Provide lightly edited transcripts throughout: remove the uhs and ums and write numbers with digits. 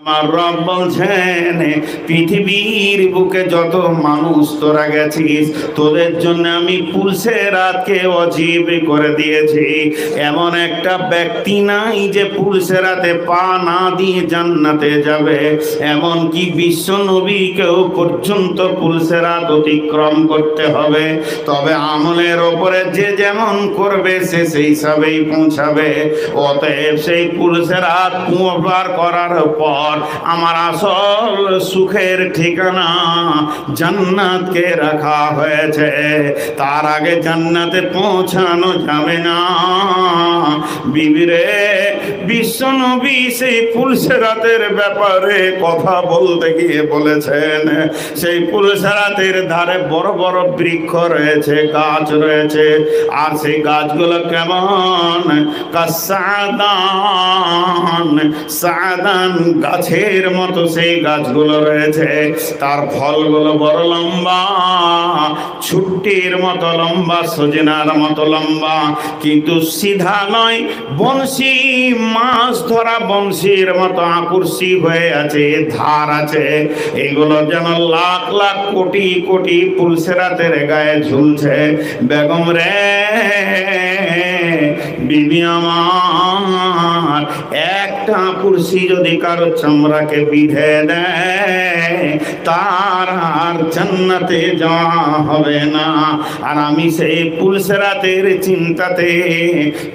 আমার রব বলছেন, পৃথিবীর বুকে যত মানুষ তোরা গেছিস, তোদের জন্য আমি পুলসে রাতকে অজীব করে দিয়েছি। এমন একটা ব্যক্তি নাই যে পুলসে রাতে পা না দিয়ে জান্নাতে যাবে। এমন কি বিশ্ব নবীকেও পর্যন্ত পুলসে রাত অতিক্রম করতে হবে। তবে আমলের ওপরে যে যেমন করবে সে সেই হিসাবেই পৌঁছাবে। অতএব সেই পুলসে রাত পার করার পর আমার আসল সুখের ঠিকানা জান্নাতকে রাখা হয়েছে। তার আগে জান্নাতে পৌঁছানো যাবে না। বিবিরে, বিশ্বনবী সেই পুলসেরাতের ব্যাপারে কথা বলতে গিয়ে বলেছেন, সেই পুলসেরাতের ধারে বড় বড় বৃক্ষ রয়েছে, গাছ রয়েছে। আর সেই গাছগুলো কেমন? কাসাদান, সাদান গাছের মতো সেই গাছগুলো রয়েছে। তার ফলগুলো বড় লম্বা, ছুটির মতো লম্বা, সজনার মতো লম্বা, কিন্তু সিধা নয়। বংশী মাছ ধরা বংশীর মতো আকর্ষী হয়ে আছে, ধার আছে। এগুলো যেন লাখ লাখ কোটি কোটি পুলসেরাতের গায়ে ঝুলছে। বেগম রে, বিবি আমার, একটা কুরসি যদি কারো চামড়াকে বিঁধে দেয়, তার আর জান্নাতে যাওয়া হবে না। আর আমি সেই পুলসেরাতের চিন্তাতে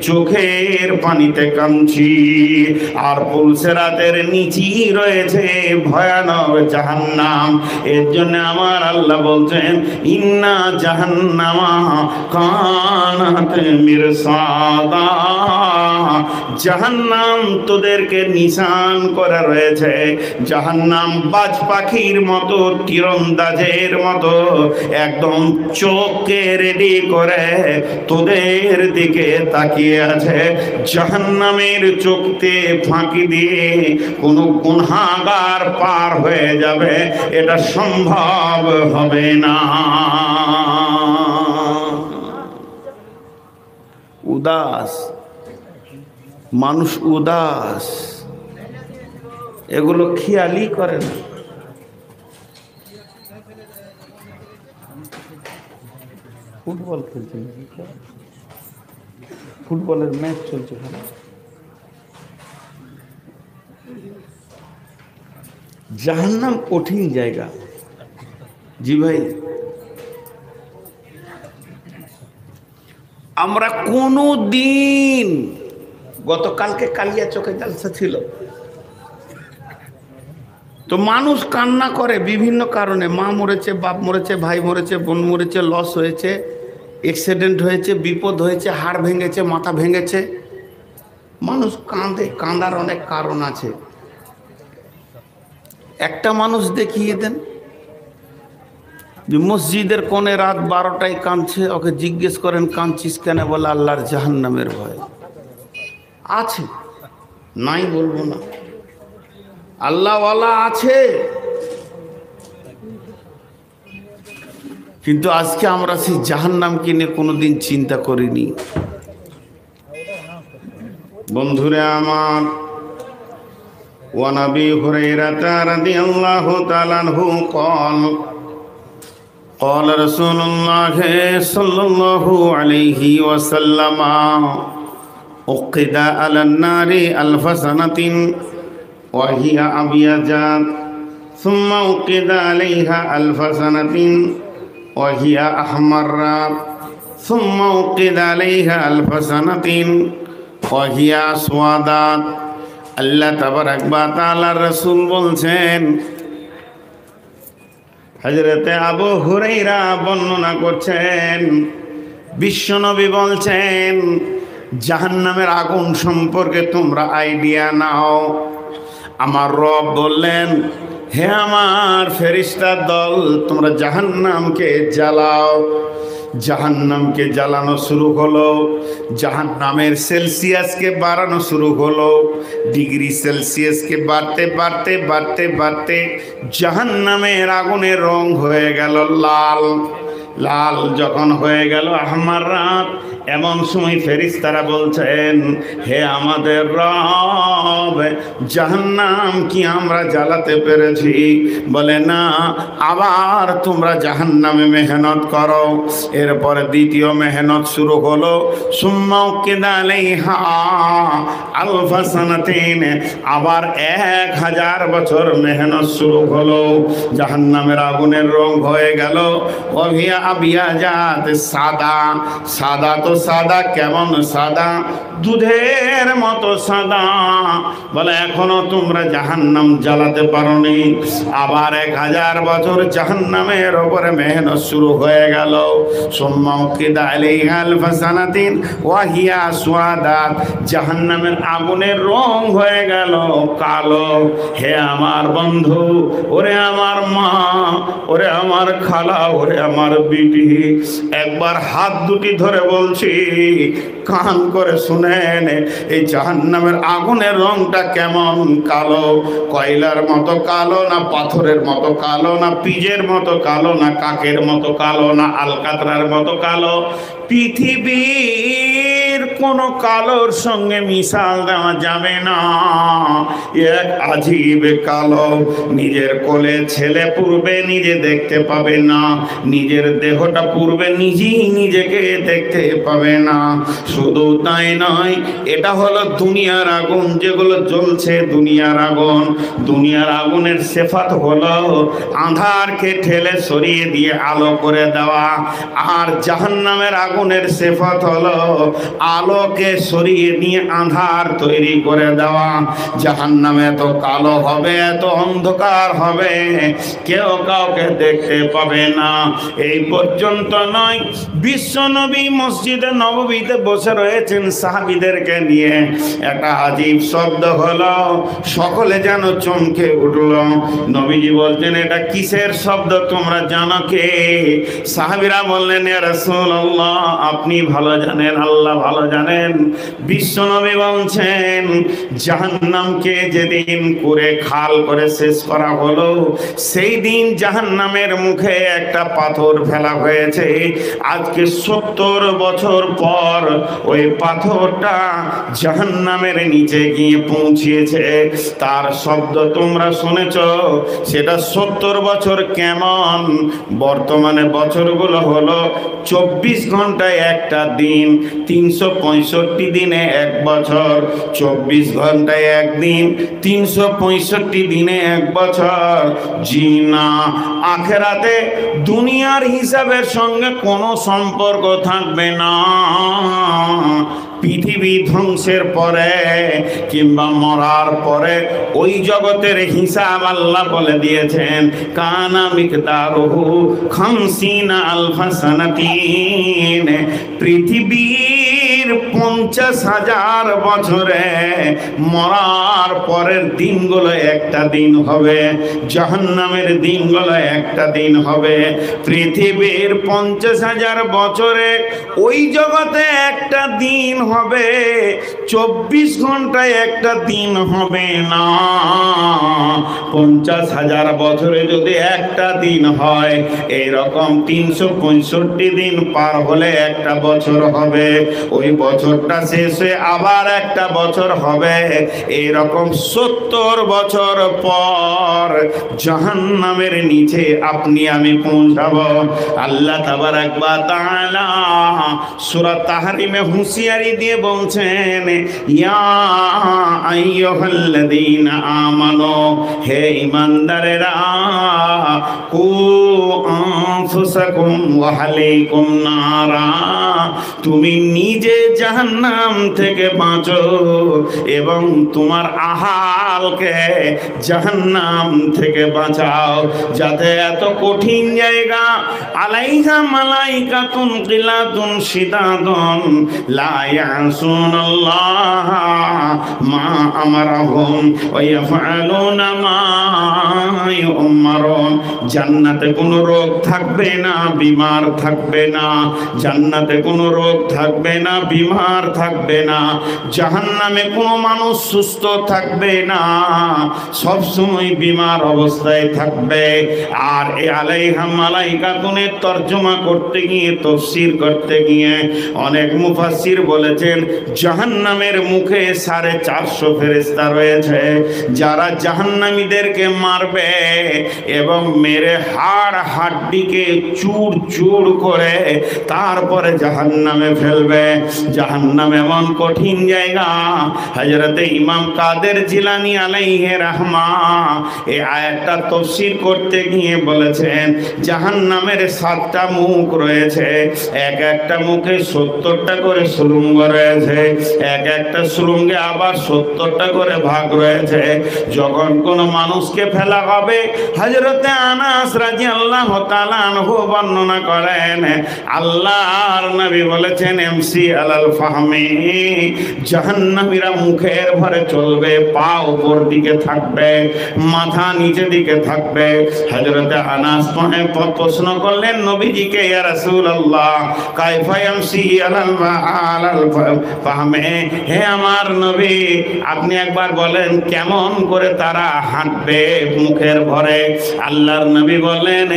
চোখের পানিতে কাঁদছি। আর পুলসেরাতের নিচেই রয়েছে ভয়ানক জাহান্নাম। এর জন্য আমার আল্লাহ বলছেন, ইন্না জাহান্নামা কানাত মিরসাদা। জাহান্নাম তোদেরকে নিশান করে রয়েছে। জাহান্নাম বাজ পাখির মতো, তীরন্দাজের মতো একদম চোখকে রেডি করে তোদের দিকে তাকিয়ে আছে। জাহান্নামের চোখতে ফাঁকি দিয়ে কোনো গুনাহগার পার হয়ে যাবে, এটা সম্ভব হবে না। উদাস মানুষ, উদাস, এগুলো খেয়ালই করে না। ফুটবল খেলছে, ফুটবলের ম্যাচ চলছে। জাহান্নাম কঠিন জায়গা। জি ভাই, আমরা কোনো দিন, গতকালকে কালিয়া চোখে জালসা ছিল, তো মানুষ কান্না করে বিভিন্ন কারণে। মা মরেছে, বাপ মরেছে, ভাই মরেছে, বোন মরেছে, লস হয়েছে, অ্যাক্সিডেন্ট হয়েছে, বিপদ হয়েছে, হাড় ভেঙেছে, মাথা ভেঙেছে। মানুষ কাঁদে, কাঁদার অনেক কারণ আছে। একটা মানুষ দেখিয়ে দেন যে মসজিদের কোণে রাত 12টায় কাঁদছে, ওকে জিজ্ঞেস করেন কাঁদছিস কেন? বলে আল্লাহর জাহান্নামের ভয়। আছে, নাই বলবো না, আল্লাহওয়ালা আছে। কিন্তু আজকে আমরা সেই জাহান্নামকে নিয়ে কোনোদিন চিন্তা করিনি। বন্ধুরে আমার, ওয়ান আবি হুরায়রা রাদিয়াল্লাহু তাআলা আনহু قال قال رسول الله صلى الله عليه وسلم أوقد على النار 1000 سنة وهي أبيض، ثم أوقد عليها 1000 سنة وهي أحمر، ثم أوقد عليها 1000 سنة وهي أسود। আল্লাহ তাবারাক ওয়া তাআলার রাসূল বলছেন, হযরতে আবু হুরায়রা বর্ণনা করছেন, বিশ্বনবী বলছেন, জাহান্নামের আগুন সম্পর্কে তোমরা আইডিয়া নাও। আমার রব বললেন, হে আমার ফেরেশতার দল, তোমরা জাহান্নামকে জ্বালাও। জাহান্নামকে জ্বালানো শুরু হলো, জাহান্নামের সেলসিয়াসকে বাড়ানো শুরু হলো, ডিগ্রি সেলসিয়াসকে বাড়তে বাড়তে বাড়তে বাড়তে জাহান্নামের আগুনের রং হয়ে গেল লাল। লাল যখন হয়ে গেল আহমার রাত, এমন সময় ফেরেশতারা বলছেন, হে আমাদের রব, জাহান্নাম কি আমরা জ্বালাতে পেরেছি? বলে না, আবার তোমরা জাহান্নামে মেহনত করো। এরপরে দ্বিতীয় মেহনত শুরু হলো, সুম্মা উকিদা আলাইহা আলফা সানাতিন, আবার 1000 বছর মেহনত শুরু হলো। জাহান্নামের আগুনের রং হয়ে গেল ওহিয়া আবিয়াজাত, সাদা। সাদা তো সাদা, কেমন সাদা? দুধের মতো সাদা। বলে এখনো তোমরা জাহান্নাম জ্বালাতে পারোনি। আবার 1000 বছর জাহান্নামের উপরে মেহনত শুরু হয়ে গেল। সুম্মা উকিদা আলাইহা আলফা সানাতিন ওয়াহিয়া সুয়াদাত, জাহান্নামের আগুনের রং হয়ে গেল কালো। হে আমার বন্ধু, ওরে আমার মা, ওরে আমার খালা, ওরে আমার বিটি, একবার হাত দুটি ধরে বলছি, কান করে শুনেন, এই জাহান্নামের আগুনের রংটা কেমন কালো? কয়লার মতো কালো, না পাথরের মতো কালো, না পিজের মতো কালো, না কাকের মতো কালো, না আলকাতরার মতো কালো? পৃথিবীর কোন কালোর সঙ্গে মিশাল দেওয়া যাবে না। এক আজীব কালো। নিজের কোলে ছেলে পূর্বে নিজে দেখতে পাবে না, নিজের দেহটা পূর্বে নিজেই নিজেকে দেখতে পাবে না। শুধু তাই নয়, এটা হলো দুনিয়ার আগুন, যেগুলো জ্বলছে দুনিয়ার আগুন। দুনিয়ার আগুনের সিফাত হলো আঁধারকে ঠেলে সরিয়ে দিয়ে আলো করে দেওয়া, আর জাহান্নামের আগুনের সিফাত হলো আলোকে সরিয়ে দিয়ে আঁধার তৈরি করে দেওয়া। জাহান্নামে এত কালো হবে, এত অন্ধকার হবে, কেউ কাউকে দেখতে পাবে না। এই পর্যন্ত নয়, বিশ্বনবী মসজিদে নববীতে বসে রয়েছেন সাহাবীদেরকে নিয়ে, একটা আজীব শব্দ হলো, সকলে যেন চমকে উঠল। নবীজি বলছেন, এটা কিসের শব্দ তোমরা জানো কে? সাহাবীরা বললেন, ইয়া রাসূলুল্লাহ, আপনি ভালো জানেন, আল্লাহ ভালো জানেন। বিশ্বনবী বলছেন, জাহান্নামকে যেদিন করে খাল করে শেষ করা হলো, সেই দিন জাহান্নামের মুখে একটা পাথর ফেলা হয়েছে। আজকে 70 বছর পর ওই পাথরটা জাহান্নামের নিচে গিয়ে পৌঁছিয়েছে। তার শব্দ তোমরা শুনেছ, সেটা 70 বছর কেমন? বর্তমানে বছরগুলো হলো 24 ঘন্টায় একটা দিন, 365 দিনে এক বছর। 24 ঘন্টায় একদিন, 365 দিনে এক বছর। জি না, আখেরাতে দুনিয়ার হিসাবের সঙ্গে কোনো সম্পর্ক থাকবে না। পৃথিবী ধ্বংসের পরে কিংবা মরার পরে ওই জগতের হিসাব আল্লাহ বলে দিয়েছেন, কানা মিকদারুহু 50 আলফা সানাতিন। পৃথিবীর 50,000 বছরে মরার পরের দিনগুলো একটা দিন হবে, জাহান্নামের দিনগুলো একটা দিন হবে। পৃথিবীর 50,000 বছরে ওই জগতে একটা দিন হবে, 24 ঘন্টায় একটা দিন হবে না। 50,000 বছরে যদি একটা দিন হয়, এইরকম 365 দিন পার হলে একটা বছর হবে। ওই বছরটা শেষে আবার একটা বছর হবে। এইরকম 70 বছর পর জাহান্নামের নিচে আপনি আমি পৌঁছাবো। আল্লাহ তাবারাক ওয়া তাআলা সূরা তাহরিমে হুঁশিয়ারি দিয়ে বলছেন, ইয়া আইয়ুহাল্লাযীনা আমানু, হে ঈমানদারেরা, কু আনফুসাকুম ওয়া আহলিকুম নারা, তুমি নিজে জাহান্নাম থেকে বাঁচো এবং তোমার আহালকে জাহান্নাম থেকে বাঁচাও। যাতে এত কঠিন জায়গা, আলাইহা মালাইকাতুন কিলাতুন শিদাদুন লা ইয়াসুনাল্লাহ মা আমারাহুম ওয়া ইয়াফআলুনা মা ইউমারুন। জান্নাতে কোনো রোগ থাকবে থাকবে না, বিমার থাকবে না। জান্নাতে কোনো রোগ থাকবে না, বিমার থাকবে না। জাহান্নামে কোনো মানুষ সুস্থ থাকবে না, সব সময় বিমার অবস্থায় থাকবে। আর এ আলাইহা মালাইকাতুনের তর্জমা করতে গিয়ে, তাফসীর করতে গিয়ে অনেক মুফাসসির বলেছেন জাহান্নামের মুখে 450 ফেরেশতা রয়েছে, যারা জাহান্নামীদেরকে মারবে এবং মেরে হাড় হাড্ডিকে চূর চূর করে তারপরে জাহান্নামে ফেলবে। জাহান্নাম এমন কঠিন জায়গা। হযরতে ইমাম কাদের জিলানী আলাইহি রাহমা এই আয়াতটা তাফসীর করতে গিয়ে বলেছেন জাহান্নামের 7টা মুখ রয়েছে, এক একটা মুখে 70টা করে সুরঙ্গ রয়েছে, এক একটা সুরঙ্গে আবার 70টা করে ভাগ রয়েছে। যখন কোনো মানুষকে ফেলা হবে, হযরতে আনাস রাদিয়াল্লাহু তাআলা আনহু বর্ণনা করেন আল্লাহর নবী বলেছেন এমসি আলাল ফাহমি, জাহান্নামীরা মুখের ভরে চলবে, পা উপর দিকে থাকবে, মাথা নিচে দিকে থাকবে। হযরতে আনাস প্রশ্ন করলেন নবীজিকে, ইয়া রাসূলুল্লাহ কাইফা ইয়ামসি আলাল ফাহমি, হে আমার নবী আপনি একবার বলেন কেমন করে তারা হাঁটবে মুখের ভরে। আল্লাহর নবী বলেন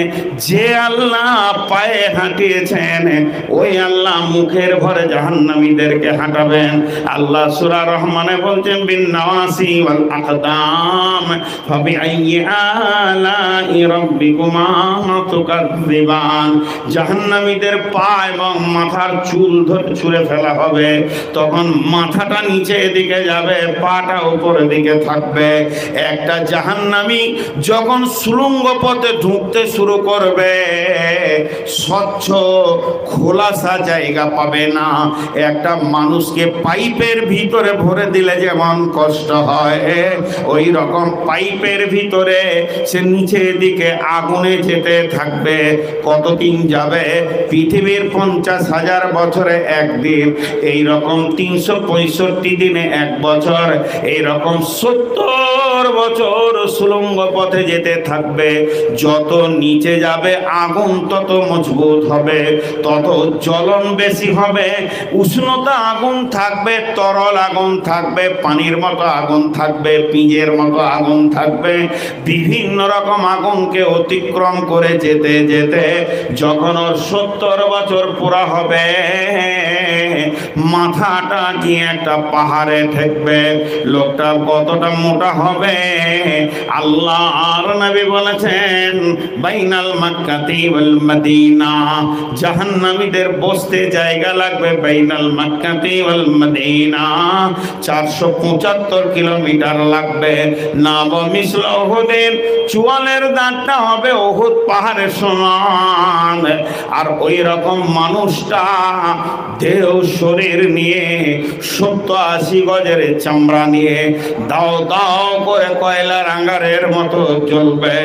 যে আল্লাহ পায়ে হাঁটিয়েছেন ওই আল্লাহ মুখের ভরে জাহান্নামীদেরকে হাঁটাবেন। আল্লাহ সূরা রহমানে বলছেন বিন নাওয়াসি ওয়াল আকদাম ফাবিআইয়ি আলাই রাব্বিকুমা তুকাযযিবান। জাহান্নামীদের পা এবং মাথার চুল ধরে ছুঁড়ে ফেলা হবে, তখন মাথাটা নিচের দিকে যাবে, পাটা উপরের দিকে থাকবে। একটা জাহান্নামী যখন সুড়ঙ্গ পথে ঢুকতে শুরু করবে, স্বচ্ছ খোলাসা জায়গা পাবে না। একটা মানুষকে পাইপের ভিতরে ভরে দিলে যেমন কষ্ট হয়, ওই রকম পাইপের ভিতরে সে নিচের দিকে আগুনে যেতে থাকবে। কতদিন যাবে? পৃথিবীর 50,000 বছরে একদিন, এই রকম 365 দিনে এক বছর, এই রকম 70 বছর সুড়ঙ্গ পথে যেতে থাকবে। যত নিচে যাবে আগুন তত মজবুত হবে, তত জ্বলন বেশি হবে, উষ্ণতা আগুন থাকবে, তরল আগুন থাকবে, পানির মতো আগুন থাকবে, পিঁজের মতো আগুন থাকবে। বিভিন্ন রকম আগুনকে অতিক্রম করে যেতে যেতে যখন ওর 70 বছর পুরা হবে, মাথাটা গিয়ে একটা পাহাড়ে ঠেকবে। লোকটা কতটা মোটা হবে? আল্লাহর নবী বলেছেন বাইনাল মাক্কাতি ওয়াল মদিনা, জাহান্নামীদের বসতে জায়গা লাগবে বাইনাল মাক্কাতি ওয়াল মদিনা 475 কিলোমিটার লাগবে। নাম মিসল উহুদের, চুয়ালের দাঁতটা হবে উহুদ পাহাড়ের সমান। আর ওই রকম মানুষটা দেহ শরীর নিয়ে 70-80 গজের চামড়া নিয়ে দাও দাও করে কয়লার আঙ্গারের মতো জ্বলবে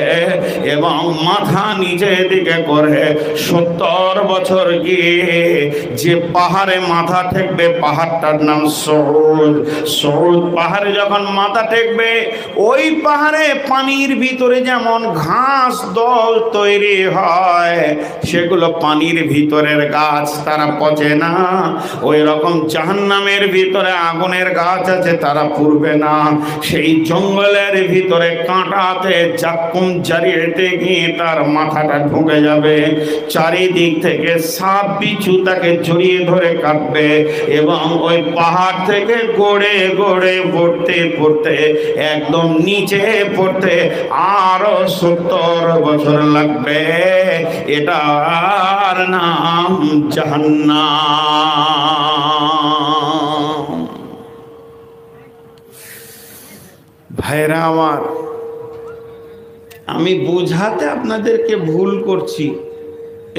এবং মাথা নিচের দিকে করে 70 বছর গিয়ে যে পাহাড়ে মাথা ঠেকবে, পাহাড়টার নাম সৌদ। সৌদ পাহাড়ে যখন মাথা ঠেকবে, ওই পাহাড়ে পানির ভিতরে যেমন ঘাস দল তৈরি হয়, সেগুলো পানির ভিতরের গাছ, তারা পচে না। ওই রকম জাহান্নামের ভিতরে আগুনের গাছ আছে, তারা পুড়বে না। সেই জঙ্গলের ভিতরে কাঁটাতে জাক্কুম জারিয়েতে গিয়ে তার মাথাটা ঢুকে যাবে। চারিদিক থেকে সাপ বিচ্ছু তাকে জড়িয়ে ধরে কাটবে এবং ওই পাহাড় থেকে গড়ে গড়ে পড়তে পড়তে একদম নিচে পড়তে আরো 70 বছর লাগবে। এটার নাম জাহান্নাম। ভাইরা আমার, আমি বুঝাতে আপনাদেরকে ভুল করছি,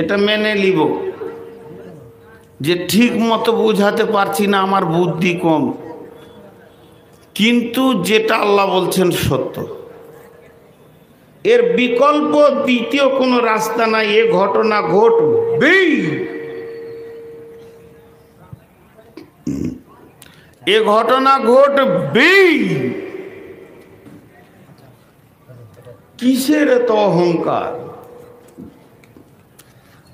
এটা মেনে নিব যে ঠিক মতো বুঝাতে পারছি না, আমার বুদ্ধি কম, কিন্তু যেটা আল্লাহ বলছেন সত্য। এর বিকল্প দ্বিতীয় কোনো রাস্তা নাই। এ ঘটনা ঘটবেই, এ ঘটনা ঘটবেই। কিসের এত অহংকার?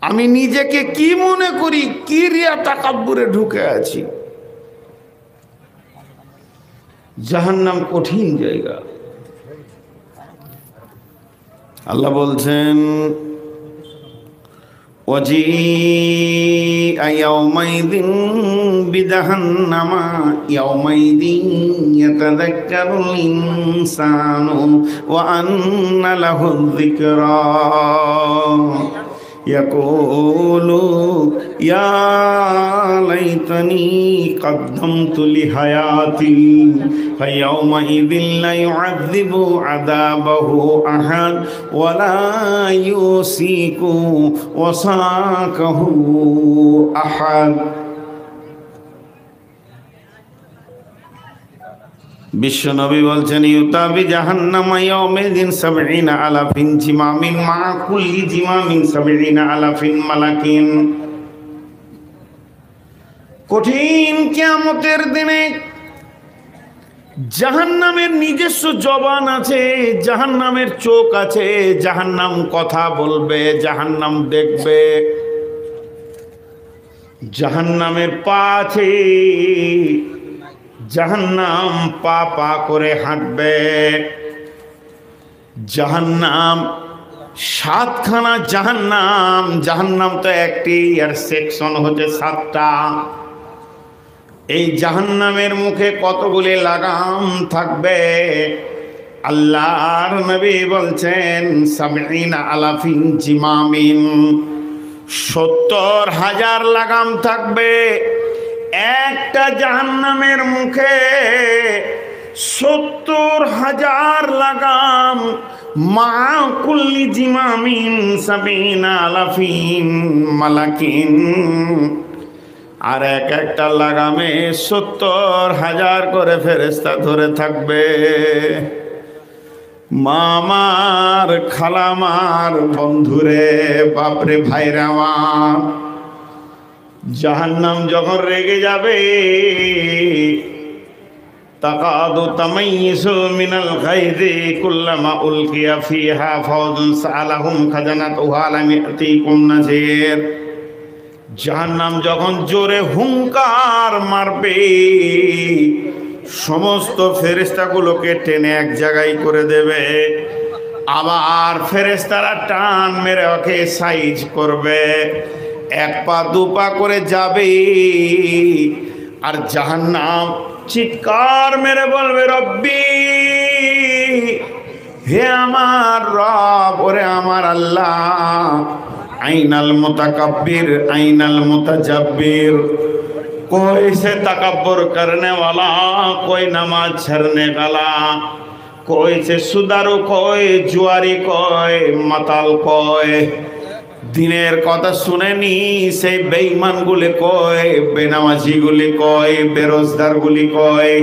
আমি নিজেকে কি মনে করি, কি রিয়া তাকাব্বুরে ঢুকে আছি। জাহান্নাম কঠিন জায়গা। আল্লাহ বলছেন وجيء يومئذ بجهنم يومئذ يتذكر الإنسان وأنى له الذكرى يقول يا ليتني قدمت لحياتي فيومئذ لا يعذب عذابه أحد ولا يوثق وثاقه أحد। বিশ্বনবী বলছেন ইউতাবি জাহান্নামা ইয়াউমিদিন ৭০ আলাফিন জিমামিন মা কুল্লি জিমামিন ৭০ আলাফিন মালাকিন। কঠিন কিয়ামতের দিনে জাহান্নামের নিজস্ব জবান আছে, জাহান্নামের চোখ আছে, জাহান্নাম কথা বলবে, জাহান্নাম দেখবে। জাহান্নামের পা আছে, জাহান্নাম পা পা করে হাঁটবে। জাহান্নাম ৭খানা জাহান্নাম, জাহান্নাম তো একটি, আর সেকশন হচ্ছে ৭টা। এই জাহান্নামের মুখে কতগুলি লাগাম থাকবে। আল্লাহর নবী বলছেন ৭০ আলাফিন জিমামিন, ৭০,০০০ লাগাম থাকবে একটা জাহান্নামের মুখে। ৭০,০০০ লাগাম মা কুল্লি জিমামিন ৭০ আলাফিন মালাকিন। আর একটা লাগামে ৭০,০০০ করে ফেরেশতা ধরে থাকবে। মামার, খালামার, বন্ধুরে, বাপরে, ভাইরা আমার, জাহান্নাম যখন রেগে যাবে, তাকাদু তামাইয়িসু মিনাল গায়জি কুল্লামা উলকিয়া ফিহা ফাওজুন সাআলাহুম খাজানাতুহা লাম ইয়াতিকুম নাযীর। জাহান্নাম যখন জোরে হুঙ্কার মারবে, সমস্ত ফেরেশতাগুলোকে টেনে এক জায়গায় করে দেবে। আবার ফেরেশতারা টান মেরে ওকে সাইজ করবে, ১ পা ২ পা করে যাবে। আর জাহান্নাম চিৎকার মেরে বলবে, রব্বি, হে আমার রব, ওরে আমার আল্লাহ, আইনাল মুতাকাব্বির আইনাল মুতাজাব্বির। कोई से तकब्बुर करने वाला, कोई नमाज छरने वाला, कोई से सुदारू, कोई जुआरी, कोई মাতাল, कोई দিনের কথা শুনেনি সেই বেঈমানগুলি কয়, বেনামাজিগুলি কয়, বেরোজগারগুলি কয়,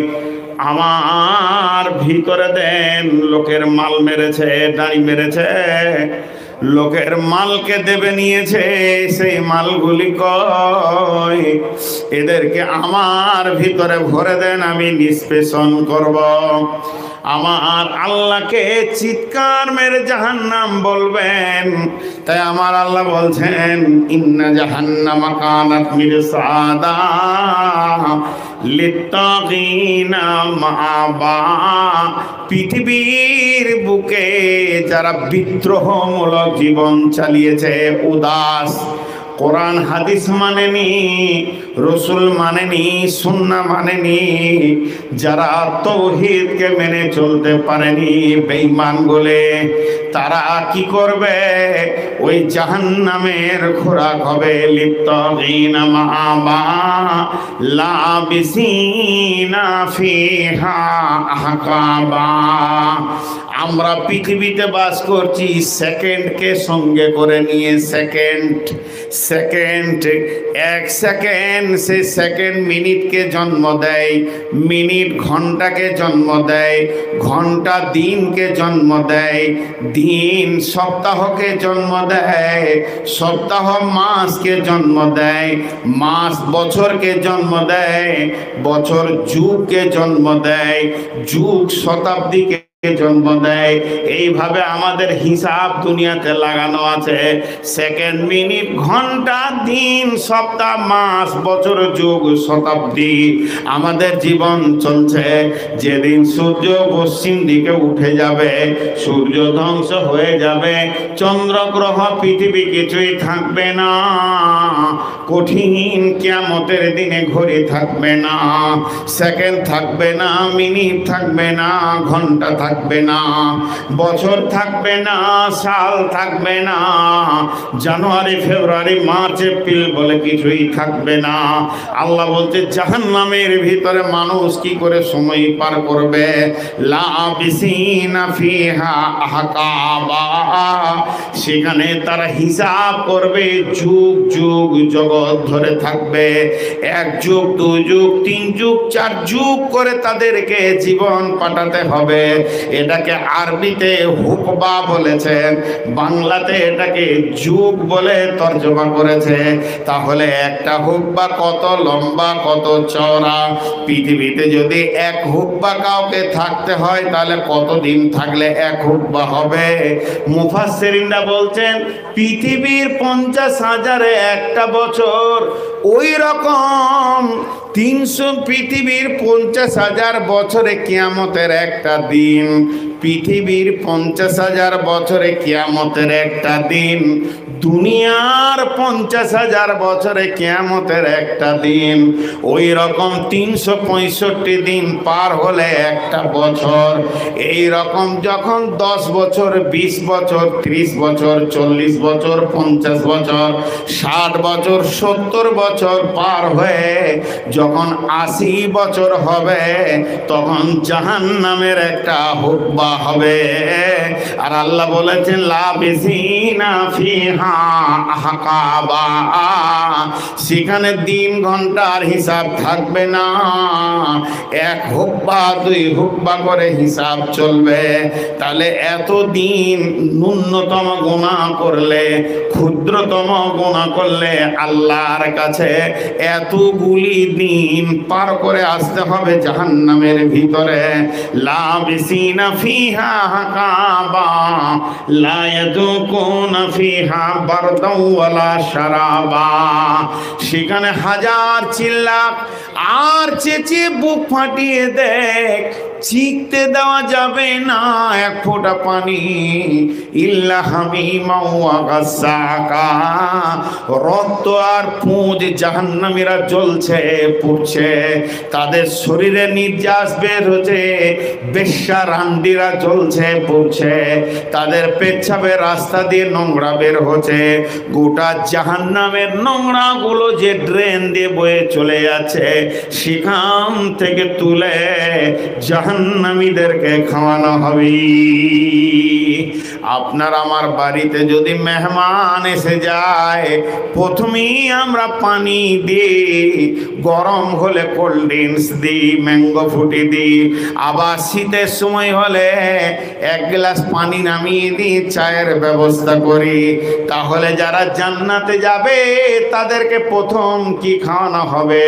আমার ভিতরে দেন। লোকের মাল মেরেছে, দাড়ি মেরেছে, লোকের মালকে দেবে নিয়েছে, সেই মালগুলি কয় এদেরকে আমার ভিতরে ভরে দেন, আমি নিষ্পেষণ করব। আমার আল্লাহকে চিৎকার মেরে জাহান্নাম বলবেন। তাই আমার আল্লাহ বলছেন ইন্না জাহান্নামা কানাত মিরসাদা লিত্তাগিনা মাআবা। পৃথিবীর বুকে যারা বিদ্রোহমূলক জীবন চালিয়েছে, উদাস, কোরআন হাদিস মানেনি, রসুল মানেনি, সুন্নাহ মানেনি, যারা তাওহীদকে মেনে চলতে পারেনি, বেঈমান বলে, তারা কি করবে? ওই জাহান্নামের খোরাক হবে। লিত্তাগিনা মাআবা লাবিসিনা ফিহা আহকাবা। আমরা পৃথিবীতে বাস করছি সেকেন্ডকে সঙ্গে করে নিয়ে। সেকেন্ড, এক সেকেন্ড, সে সেকেন্ড মিনিটকে জন্ম দেয়, মিনিট ঘন্টাকে জন্ম দেয়, ঘন্টা দিনকে জন্ম দেয়, দিন সপ্তাহকে জন্ম দেয়, সপ্তাহ মাসকে জন্ম দেয়, মাস বছরকে জন্ম দেয়, বছর যুগকে জন্ম দেয়, যুগ শতাব্দীকে জন্ম দেয়। এইভাবে আমাদের হিসাব দুনিয়াতে লাগানো আছে। সেকেন্ড, মিনিট, ঘন্টা, দিন, সপ্তাহ, মাস, বছর, যুগ, শতাব্দী আমাদের জীবন চলছে। যেদিন সূর্য পশ্চিম দিকে উঠে যাবে, সূর্য ধ্বংস হয়ে যাবে, চন্দ্র গ্রহ পৃথিবী কিছুই থাকবে না, কঠিন কিয়ামতের দিনে ঘড়ি থাকবে না, সেকেন্ড থাকবে না, মিনিট থাকবে না, ঘন্টা থাকবে না, বছর থাকবে না, সাল থাকবে না, জানুয়ারি, ফেব্রুয়ারি, মার্চ, এপ্রিল বলে কিছুই থাকবে না। আল্লাহ বলতে জাহান্নামের ভিতরে মানুষ কি করে সময় পার করবে? লাবিসিনা ফিহা আহকাবা, সেখানে তারা হিসাব করবে, যুগ যুগ জগৎ ধরে থাকবে। 1 যুগ, 2 যুগ, 3 যুগ, 4 যুগ করে তাদেরকে জীবন কাটাতে হবে। এটাকে আরবিতে হুকবা বলেছেন, বাংলাতে এটাকে যুগ বলে তর্জমা করেছে। তাহলে একটা হুকবা কত লম্বা, কত চওড়া? পৃথিবীতে যদি 1 হুকবা কাউকে থাকতে হয়, তাহলে কতদিন থাকলে 1 হুকবা হবে? মুফাসসিরিনরা বলছেন পৃথিবীর 50,000 একটা বছর, ওই রকম 300 পৃথিবীর 50,000 বছরে কিয়ামতের একটা দিন। পৃথিবীর 50,000 বছরে কিয়ামতের একটা দিন, দুনিয়ার 50,000 বছরে কিয়ামতের একটা দিন। ওই রকম 365 দিন পার হলে একটা বছর। এই রকম যখন 10 বছর, 20 বছর, 30 বছর, 40 বছর, 50 বছর, 60 বছর, 70 বছর পার হয়ে যখন 80 বছর হবে, তখন জাহান্নামের একটা হুকবা হবে। আর আল্লাহ বলেছেন লাবিসিনা ফিহা আহকাবা, সেখানে দিন ঘন্টার হিসাব থাকবে না, 1 হুকবা 2 হুকবা করে হিসাব চলবে। তাহলে এত দিন ন্যূনতম গুনাহ করলে, ক্ষুদ্রতম গুনাহ করলে আল্লাহর কাছে এতগুলি দিন পার করে আসতে হবে জাহান্নামের ভিতরে। লাবিসিনা ফিহা আহকাবা লা ইয়াযুকুনা ফিহা বারদাও ওয়ালা শারাবা, সেখানে হাজার চিল্লাক আর চেঁচিয়ে বুক ফাটিয়ে দেখ, চিকতে দেওয়া যাবে না 1 ফোঁটা পানি। ইল্লা হামিমা ওয়া গাসাকা, রক্ত আর পুঁজ জাহান্নামীরা জ্বলছে পুড়ছে, তাদের শরীরে নির্যাস বের হচ্ছে, বেশ্যা রান্ডিরা জ্বলছে পুড়ছে, তাদের পেচ্ছাবের রাস্তা দিয়ে নোংরা বের হচ্ছে। গোটা জাহান্নামের নোংরা গুলো যে ড্রেন দিয়ে বয়ে চলে যাচ্ছে, সেখান থেকে তুলে জাহান্নামীদেরকে খাওয়ানো হবে। আপনার আমার বাড়িতে যদি মেহমান এসে যায়, প্রথমেই আমরা পানি দিই, গরম হলে কোল্ড ড্রিঙ্কস দিই, ম্যাঙ্গো ফ্রুটি দিই, আবার শীতের সময় হলে 1 গ্লাস পানি নামিয়ে দিই, চায়ের ব্যবস্থা করি। তাহলে যারা জান্নাতে যাবে তাদেরকে প্রথম কি খাওয়ানো হবে?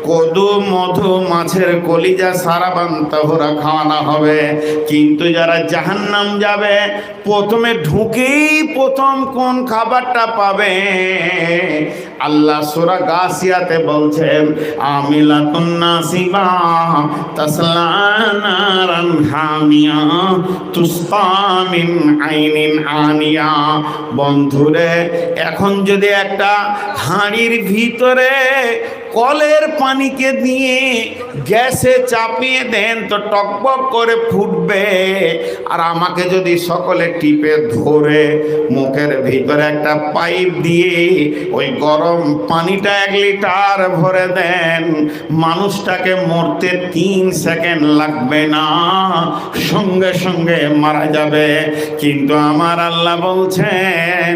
কদু, মধু, মাছের কলিজা, সারাবান তাহুরা খাওয়ানো হবে। কিন্তু যারা জাহান্নাম যাবে, প্রথমে ঢুকেই প্রথম কোন খাবারটা পাবে? আল্লাহ সূরা গাসিয়াতে বলছেন আমিলাতুন নাসিবা তাসলা নারান হামিয়া তুসকা মিন আইনিন আনিয়া। বন্ধুরে, এখন যদি একটা হাঁড়ির ভিতরে কলের পানিকে দিয়ে গ্যাসে চাপিয়ে দেন তো টকবক করে ফুটবে। আর আমাকে যদি সকলে টিপে ধরে মুখের ভিতরে একটা পাইপ দিয়ে ওই গরম পানিটা 1 লিটার ভরে দেন, মানুষটাকে মরতে 3 সেকেন্ড লাগবে না, সঙ্গে সঙ্গে মারা যাবে। কিন্তু আমার আল্লাহ বলছেন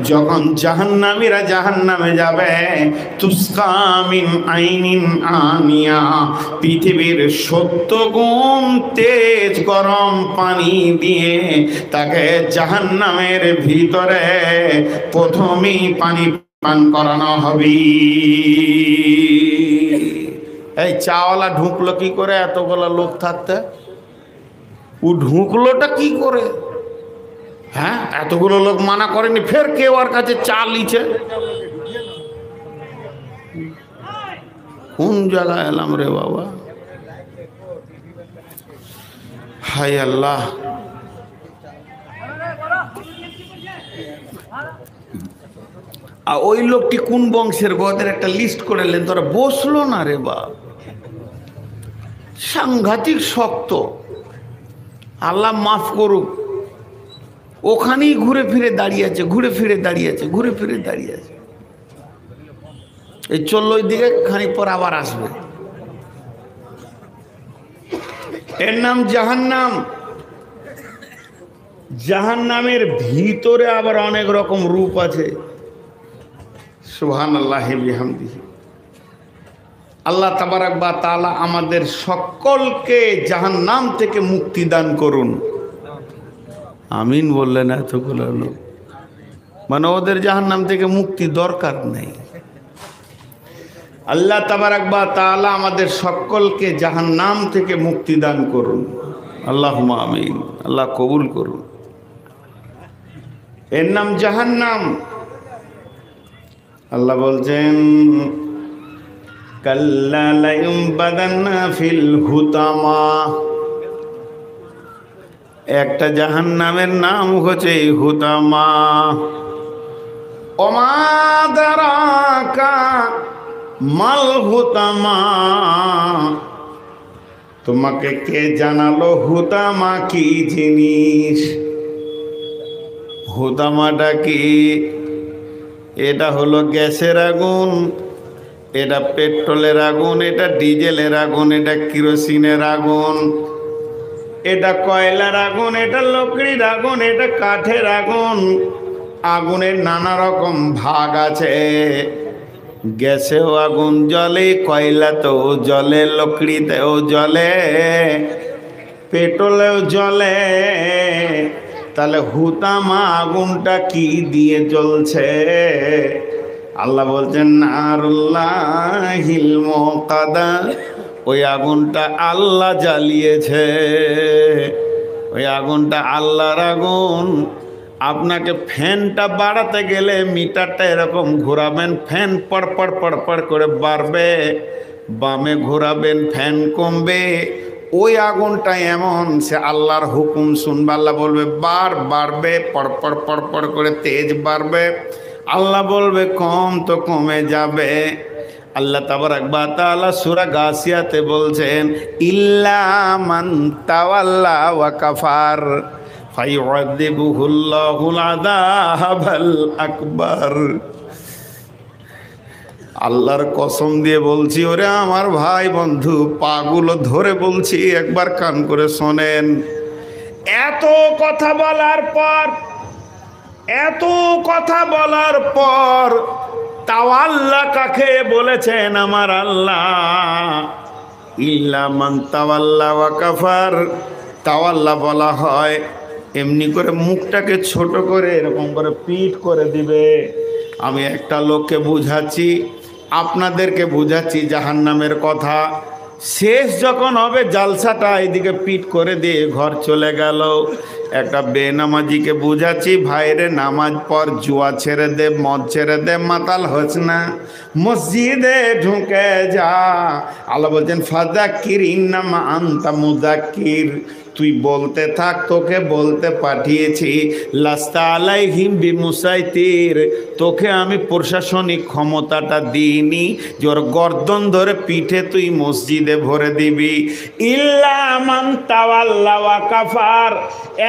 যখন জাহান্নামীরা জাহান্নামে যাবে, তুসকা মিন আইনিন আনিয়া, পৃথিবীর 70 গুণ তেজ গরম পানি দিয়ে তাকে জাহান্নামের ভিতরে প্রথমেই পানি পান করানো হবে। এই চাওয়ালা ঢুকলো কি করে এতগুলো লোক থাকতে? ও ঢুকলোটা কি করে? হ্যাঁ, এতগুলো লোক মানা করেনি, ফের কেউ আর কাছে চাল লিছে। কোন জায়গায় এলাম রে বাবা? হায় আল্লাহ। আর ওই লোকটি কোন বংশের গোদের একটা লিস্ট করে নেন, তোরা বসলো না রে বা, সাংঘাতিক শক্ত। আল্লাহ মাফ করুক। ওখানেই ঘুরে ফিরে দাঁড়িয়ে আছে, ঘুরে ফিরে দাঁড়িয়ে আছে, ঘুরে ফিরে দাঁড়িয়ে আছে। এই চললো ওই দিকে, খানিক পর আবার আসবে। এর নাম জাহান্নাম। জাহান্নামের ভিতরে আবার অনেক রকম রূপ আছে। সুবহানাল্লাহি বিহামদিহি। আল্লাহ তাবারাক ওয়া তাআলা আমাদের সকলকে জাহান্নাম থেকে মুক্তি দান করুন। আমিন বললেন এতগুলো লোক, মানে ওদের জাহান্নাম থেকে মুক্তি দরকার নেই। আল্লাহ তাবারাক ওয়া তাআলা আমাদের সকলকে জাহান্নাম থেকে মুক্তি দান করুন। আল্লাহুম্মা আমিন। আল্লাহ কবুল করুন। এর নাম জাহান্নাম। আল্লাহ বলছেন কাল্লা লায়ুমবাদান্না ফিল হুতামা। একটা জাহান্নামের নাম হচ্ছে হুতামা। ওমা দারাকা মাল হুতামা। তোমাকে কে জানালো হুতামা কি জিনিস? হুতামাটা কি? এটা হলো গ্যাসের আগুন, এটা পেট্রোলের আগুন, এটা ডিজেলের আগুন, এটা কেরোসিনের আগুন, এটা কয়লার আগুন, এটা লকড়ির আগুন, এটা কাঠের আগুন। আগুনের নানা রকম ভাগ আছে। গ্যাসেও আগুন জ্বলে, কয়লাতেও জ্বলে, লকড়িতেও জ্বলে, পেট্রোলেও জ্বলে। তাহলে হুতামা আগুনটা কি দিয়ে জ্বলছে? আল্লাহ বলছেন নারুল্লাহিল মুকাদা। ওই আগুনটা আল্লাহ জ্বালিয়েছে। ওই আগুনটা আল্লাহর আগুন। আপনাকে ফ্যানটা বাড়াতে গেলে মিটারটা এরকম ঘোরাবেন, ফ্যান পড়পড় পড়পড় করে বাড়বে। বামে ঘোরাবেন, ফ্যান কমবে। ওই আগুনটা এমন, সে আল্লাহর হুকুম শুনবে। আল্লাহ বলবে বাড়বে, পড়পড় পড়পড় করে তেজ বাড়বে। আল্লাহ বলবে কম তো কমে যাবে। আল্লাহ তাবারাক ওয়া তাআলা সূরা গাসিয়াতে বলছেন ইল্লা মান তাওয়াল্লা ওয়া কাফার ফায়ুআযিবুহুল্লাহুল আযাবাল আকবার। আল্লাহর কসম দিয়ে বলছি, ওরে আমার ভাই বন্ধু, পাগুলো ধরে বলছি, একবার কান করে শোনেন। এত কথা বলার পর তাওয়াল্লা কাকে বলেছেন? আমার আল্লাহ। ইল্লা মান তাওয়াল্লা ওয়া কাফার। তাওয়াল্লা বলা হয় এমনি করে মুখটাকে ছোট করে এরকম করে পিঠ করে দিবে। আমি একটা লোককে বুঝাচ্ছি, আপনাদেরকে বুঝাচ্ছি জাহান্নামের কথা। শেষ যখন হবে জালসাটা, এদিকে পিঠ করে দিয়ে ঘর চলে গেল। একটা বেনামাজিকে বুঝাচ্ছি, ভাইরে নামাজ পড়, জুয়া ছেড়ে দে, মদ ছেড়ে দে, মাতাল হস না, মসজিদে ঢুকে যা। আল্লাহ বলছেন ফাযাক্কির ইন্নামা আনতা মুযাক্কির। তুই বলতে থাক, তোকে বলতে পাঠিয়েছি। লাস্তা আলাইহিম বিমুসাইতির। তোকে আমি প্রশাসনিক ক্ষমতাটা দিইনি যে ওর গর্দন ধরে পিঠে তুই মসজিদে ভরে দিবি। ইল্লা মান তাওয়াল্লা ওয়া কাফার।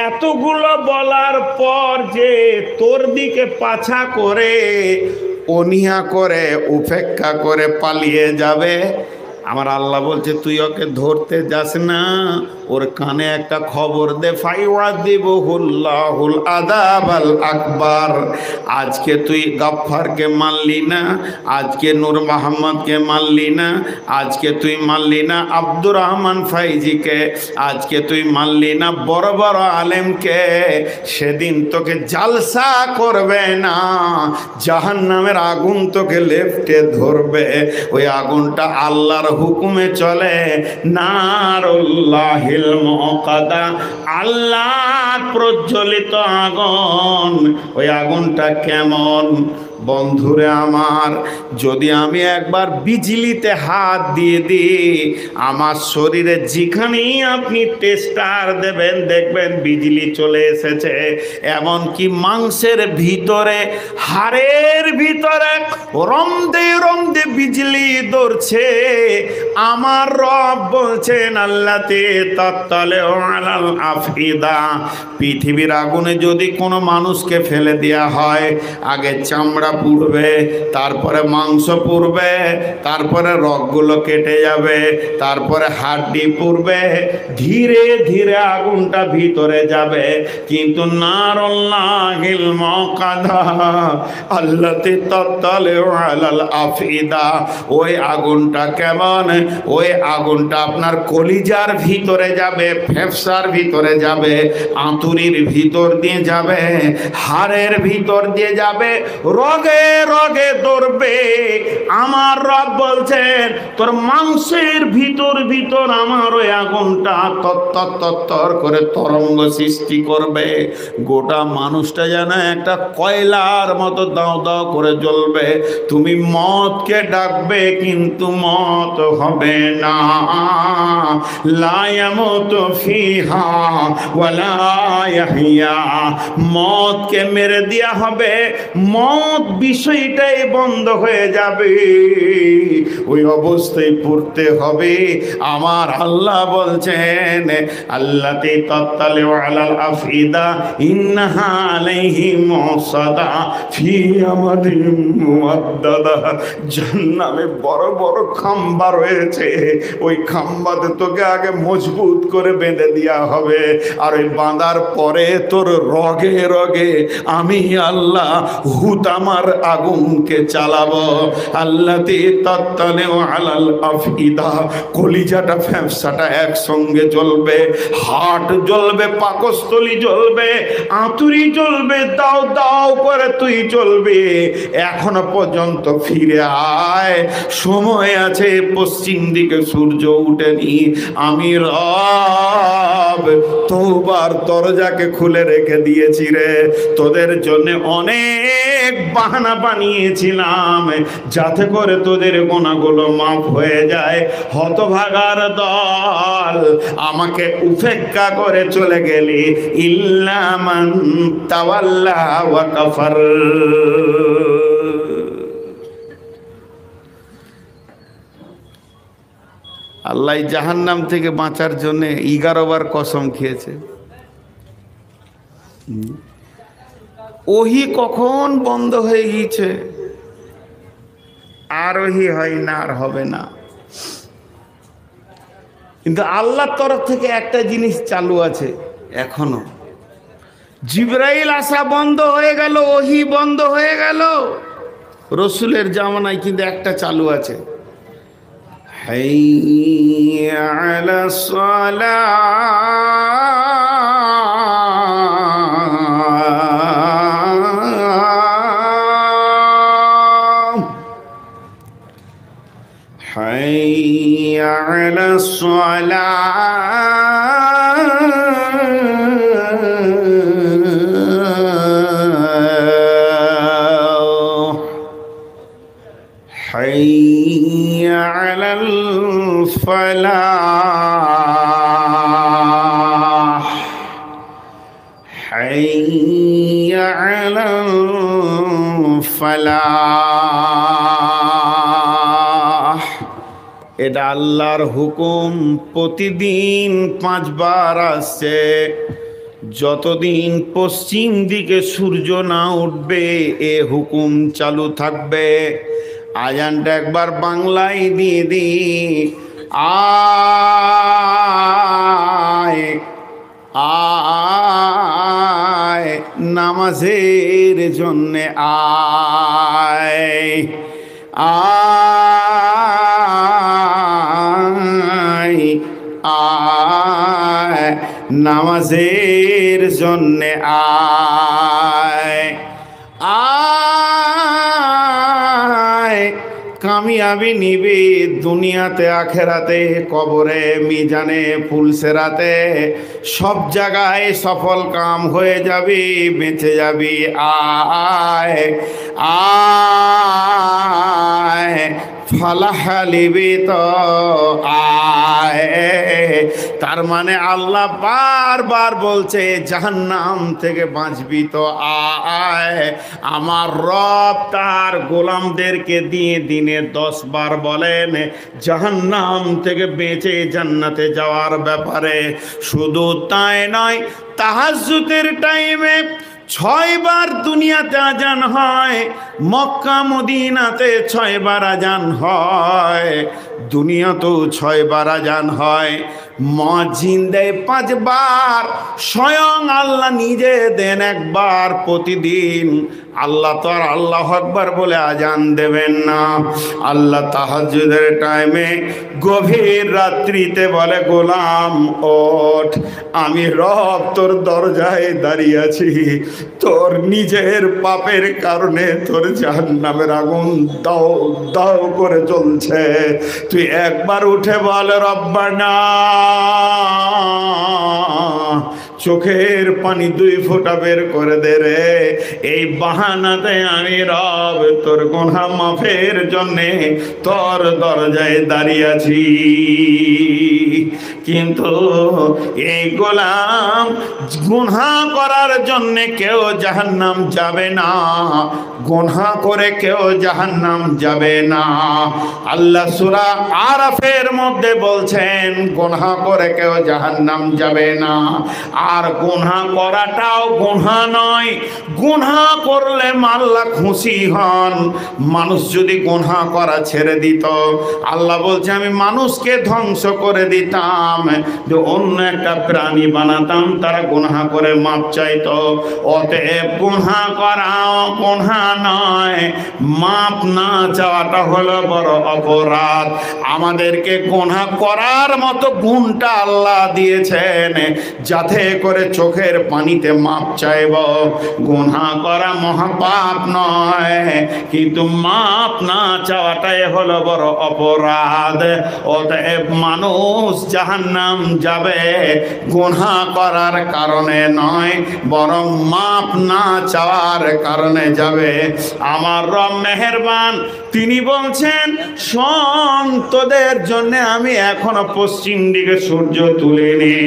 এতগুলো বলার পর যে তোর দিকে পাছা করে, অনীহা করে, উপেক্ষা করে পালিয়ে যাবে, আমার আল্লাহ বলছে তুই ওকে ধরতে যাস না, ওর কানে একটা খবর দে। ফায়ুআযিবুহুল্লাহুল আযাবাল আকবার। আজকে তুই গাফফারকে মারলি না, আজকে নূর মোহাম্মদকে মারলি না, আজকে তুই মারলি না আব্দুর রহমান ফাইজিকে, আজকে তুই মারলি না বড় বড় আলেমকে, সেদিন তোকে জালসা করবে না, জাহান্নামের আগুন তোকে লেফটে ধরবে। ওই আগুনটা আল্লাহর হুকুমে চলে। নারুল্লাহিল মুকাদা, আল্লাহ প্রজ্বলিত আগুন। ওই আগুনটা কেমন? বন্ধুরে আমার, যদি আমি একবার বিজলিতে হাত দিয়ে দিই, আমার শরীরে যেখানেই আপনি টেস্টার দেবেন দেখবেন বিজলি চলে এসেছে। এমনকি মাংসের ভিতরে, হাড়ের ভিতরে রমদে রমদে বিজলি ধরছে। আমার রব বলছেন আল্লাতে তাত্তালে আলাল আফিদা, পৃথিবীর আগুনে যদি কোনো মানুষকে ফেলে দেওয়া হয়, আগে চামড়া পুড়বে, তারপরে মাংস পুড়বে, তারপরে রগগুলো কেটে যাবে, তারপরে হাড্ডি পুড়বে, ধীরে ধীরে আগুনটা ভিতরে যাবে। কিন্তু নারুল্লাহিল মুকাদা, আল্লাতি তাত্তালিউ আলাল আফিদা, ওই আগুনটা কেমন? ওই আগুনটা আপনার কলিজার ভিতরে যাবে, ফেফসার ভিতরে যাবে, আঁতুরির ভিতর দিয়ে যাবে, হাড়ের ভিতর দিয়ে যাবে, রগে রগে ধরবে। আমার রব বলছেন তোর মাংসের ভিতর ভিতর আমার ওই আগুনটা তত্তর তত্তর করে তরঙ্গ সৃষ্টি করবে। গোটা মানুষটা যেন একটা কয়লার মতো দাও দাও করে জ্বলবে। তুমি মতকে ডাকবে কিন্তু মত হবে না। লা ইয়ামুতু ফিহা ওয়ালা ইয়াহইয়া, মতকে মেরে দেয়া হবে, মত বিষয়টাই বন্ধ হয়ে যাবে। ওই অবস্থায় পড়তে হবে। আমার আল্লাহ বলছেন আল্লাতি তাত্তালিউ আলাল আফিদা ইন্নাহা আলাইহিম মুসাদা ফি আমাদিন মুআদ্দাদা, জাহান্নামে বড় বড় খাম্বা রয়েছে, ওই খাম্বাতে তোকে আগে মজবুত করে বেঁধে দেওয়া হবে। আর ওই বাঁধার পরে তোর রগে রগে আমি আল্লাহ হুতামার আগুনকে চালাবো। আল্লাতি তাত্তালিউ আলাল আফিদা, কলিজাটা ফ্যাপসাটা একসঙ্গে জ্বলবে, হাট জ্বলবে, পাকস্থলী জ্বলবে, আঁতুরি জ্বলবে, দাও দাও করে তুই জ্বলবে। এখনো পর্যন্ত ফিরে আয়, সময় আছে, পশ্চিম দিকে সূর্য উঠেনি। আমি রব তওবার দরজাকে খুলে রেখে দিয়েছি রে। তোদের জন্য অনেক বাহানা বানিয়েছিলাম যাতে করে তোদের গুনাহগুলো মাফ হয়ে যায়। হতভাগার দল, আমাকে উপেক্ষা করে চলে গেলি। ইল্লা মান তাওয়াল্লা ওয়া কাফার। আল্লাহ জাহান্নাম থেকে বাঁচার জন্য 11 বার কসম খেয়েছে। ওহি কখন বন্ধ হয়ে গিয়েছে, আর ওহি হয় না, আর হবে না। কিন্তু আল্লাহর তরফ থেকে একটা জিনিস চালু আছে এখনো। জিবরাইল আসা বন্ধ হয়ে গেল, ওহি বন্ধ হয়ে গেল, রসুলের জামানায় কিন্তু একটা চালু আছে। হাইয়া আলাস সালাহ, হাইয়া আলাস সালাহ, হাইয়া আলাল ফালাহ, হাইয়া আলাল ফালাহ। এটা আল্লাহর হুকুম, প্রতিদিন 5 বার আসছে। যতদিন পশ্চিম দিকে সূর্য না উঠবে এ হুকুম চালু থাকবে। আজানটা একবার বাংলায় দিয়ে দি। আয় আয় নামাজের জন্যে আয়, আয় আয় নামাজের জন্যে আয়, আয় কামিয়াবি নিবি দুনিয়াতে আখেরাতে, কবরে, মিজানে, পুলসেরাতে, সব জায়গায় সফল কাম হয়ে যাবি, বেঁচে যাবি। আয় আয় ফালাহ লিবি তো আয়। তার মানে আল্লাহ বারবার বলছে জাহান্নাম থেকে বাঁচবি তো আয়। আমার রব তার গোলামদেরকে দিয়ে দিনে 10 বার বলেন জাহান্নাম থেকে বেঁচে জান্নাতে যাওয়ার ব্যাপারে। শুধু তাই নয়, তাহাজ্জুদের টাইমে 6 বার দুনিয়াতে আজান হয়, মক্কা মদিনাতে 6 বার আজান হয়, দুনিয়াতেও 6 বার আজান হয়। মুয়াজ্জিন দেয় 5 বার, স্বয়ং আল্লাহ নিজে দেন 1 বার প্রতিদিন। আল্লাহ তো আর আল্লাহু আকবার বলে আজান দেবেন না। আল্লাহ তাহাজ্জুদের টাইমে গভীর রাত্রিতে বলে গোলাম ওঠ, আমি রব তোর দরজায় দাঁড়িয়ে আছি, তোর নিজের পাপের কারণে তোর জাহান্নামের আগুন দাও দাও করে জ্বলছে। তুই একবার উঠে বল রব্বানা, চোখের পানি 2 ফোঁটা বের করে দে রে। এই বাহানাতে আমি রব তোর গুনাহ মাফের জন্যে তোর দরজায় দাঁড়িয়ে আছি। কিন্তু এই গোলাম গুনাহ করার জন্যে কেউ জাহান্নাম যাবে না, গুনাহ করে কেউ জাহান্নাম যাবে না। আল্লাহ সূরা আরাফের মধ্যে বলছেন গুনাহ করে কেউ জাহান্নাম যাবে না। আর গুনাহ করাটাও গুনাহ নয়, গুনাহ করলে আল্লাহ খুশি হন। মানুষ যদি গুনাহ করা ছেড়ে দিত, আল্লাহ বলছে আমি মানুষকে ধ্বংস করে দিতাম, যে অন্য একটা প্রাণী বানাতাম, তারা গুনাহ করে মাপ চাইতো। অতএব গুনাহ করাও গুনাহ নয়, মাপ না চাওয়াটা হলো বড় অপরাধ। আমাদেরকে গুনাহ করার মতো গুণটা আল্লাহ দিয়েছেন, যাতে করে চোখের পানিতে মাপ চাইব। গুনাহ করা মহাপাপ নয়, কিন্তু মাপ না চাওয়াটাই হলো বড় অপরাধ। অতএব মানুষ জাহান্নাম যাবে গুনাহ করার কারণে নয়, বরং মাপ না চাওয়ার কারণে যাবে। আমার রব মেহেরবান, তিনি বলছেন শোন, তোদের জন্য আমি এখনো পশ্চিম দিকে সূর্য তুলিনি,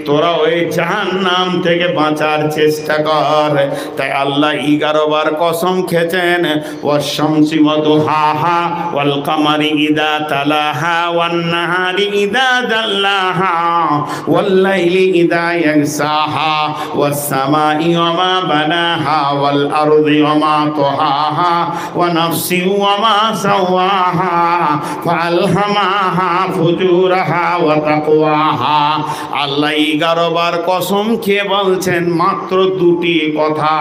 তোরা ওই জাহান্নাম থেকে বাঁচার চেষ্টা কর। তাই আল্লাহ 11 বার কসম খেয়েছেন, ওয়াশ-শামসি ওয়া দুহাহা ওয়াল কামারি ইযা তালাহা ওয়ান নাহারি ইযা জাল্লাহা ওয়াল লাইলি ইযা ইয়াগসাহা ওয়াস সামাই ওয়া মা বানাহা ওয়াল আরদি ওয়া মা তাহাহা ওয়া নাফসি ওয়া মা সাওয়াহা ফাআলহামাহা ফুজুরাহা ওয়া তাকওয়াহা। আল্লাহ 11 বার কসম খেয়ে বলছেন মাত্র 2টি কথা,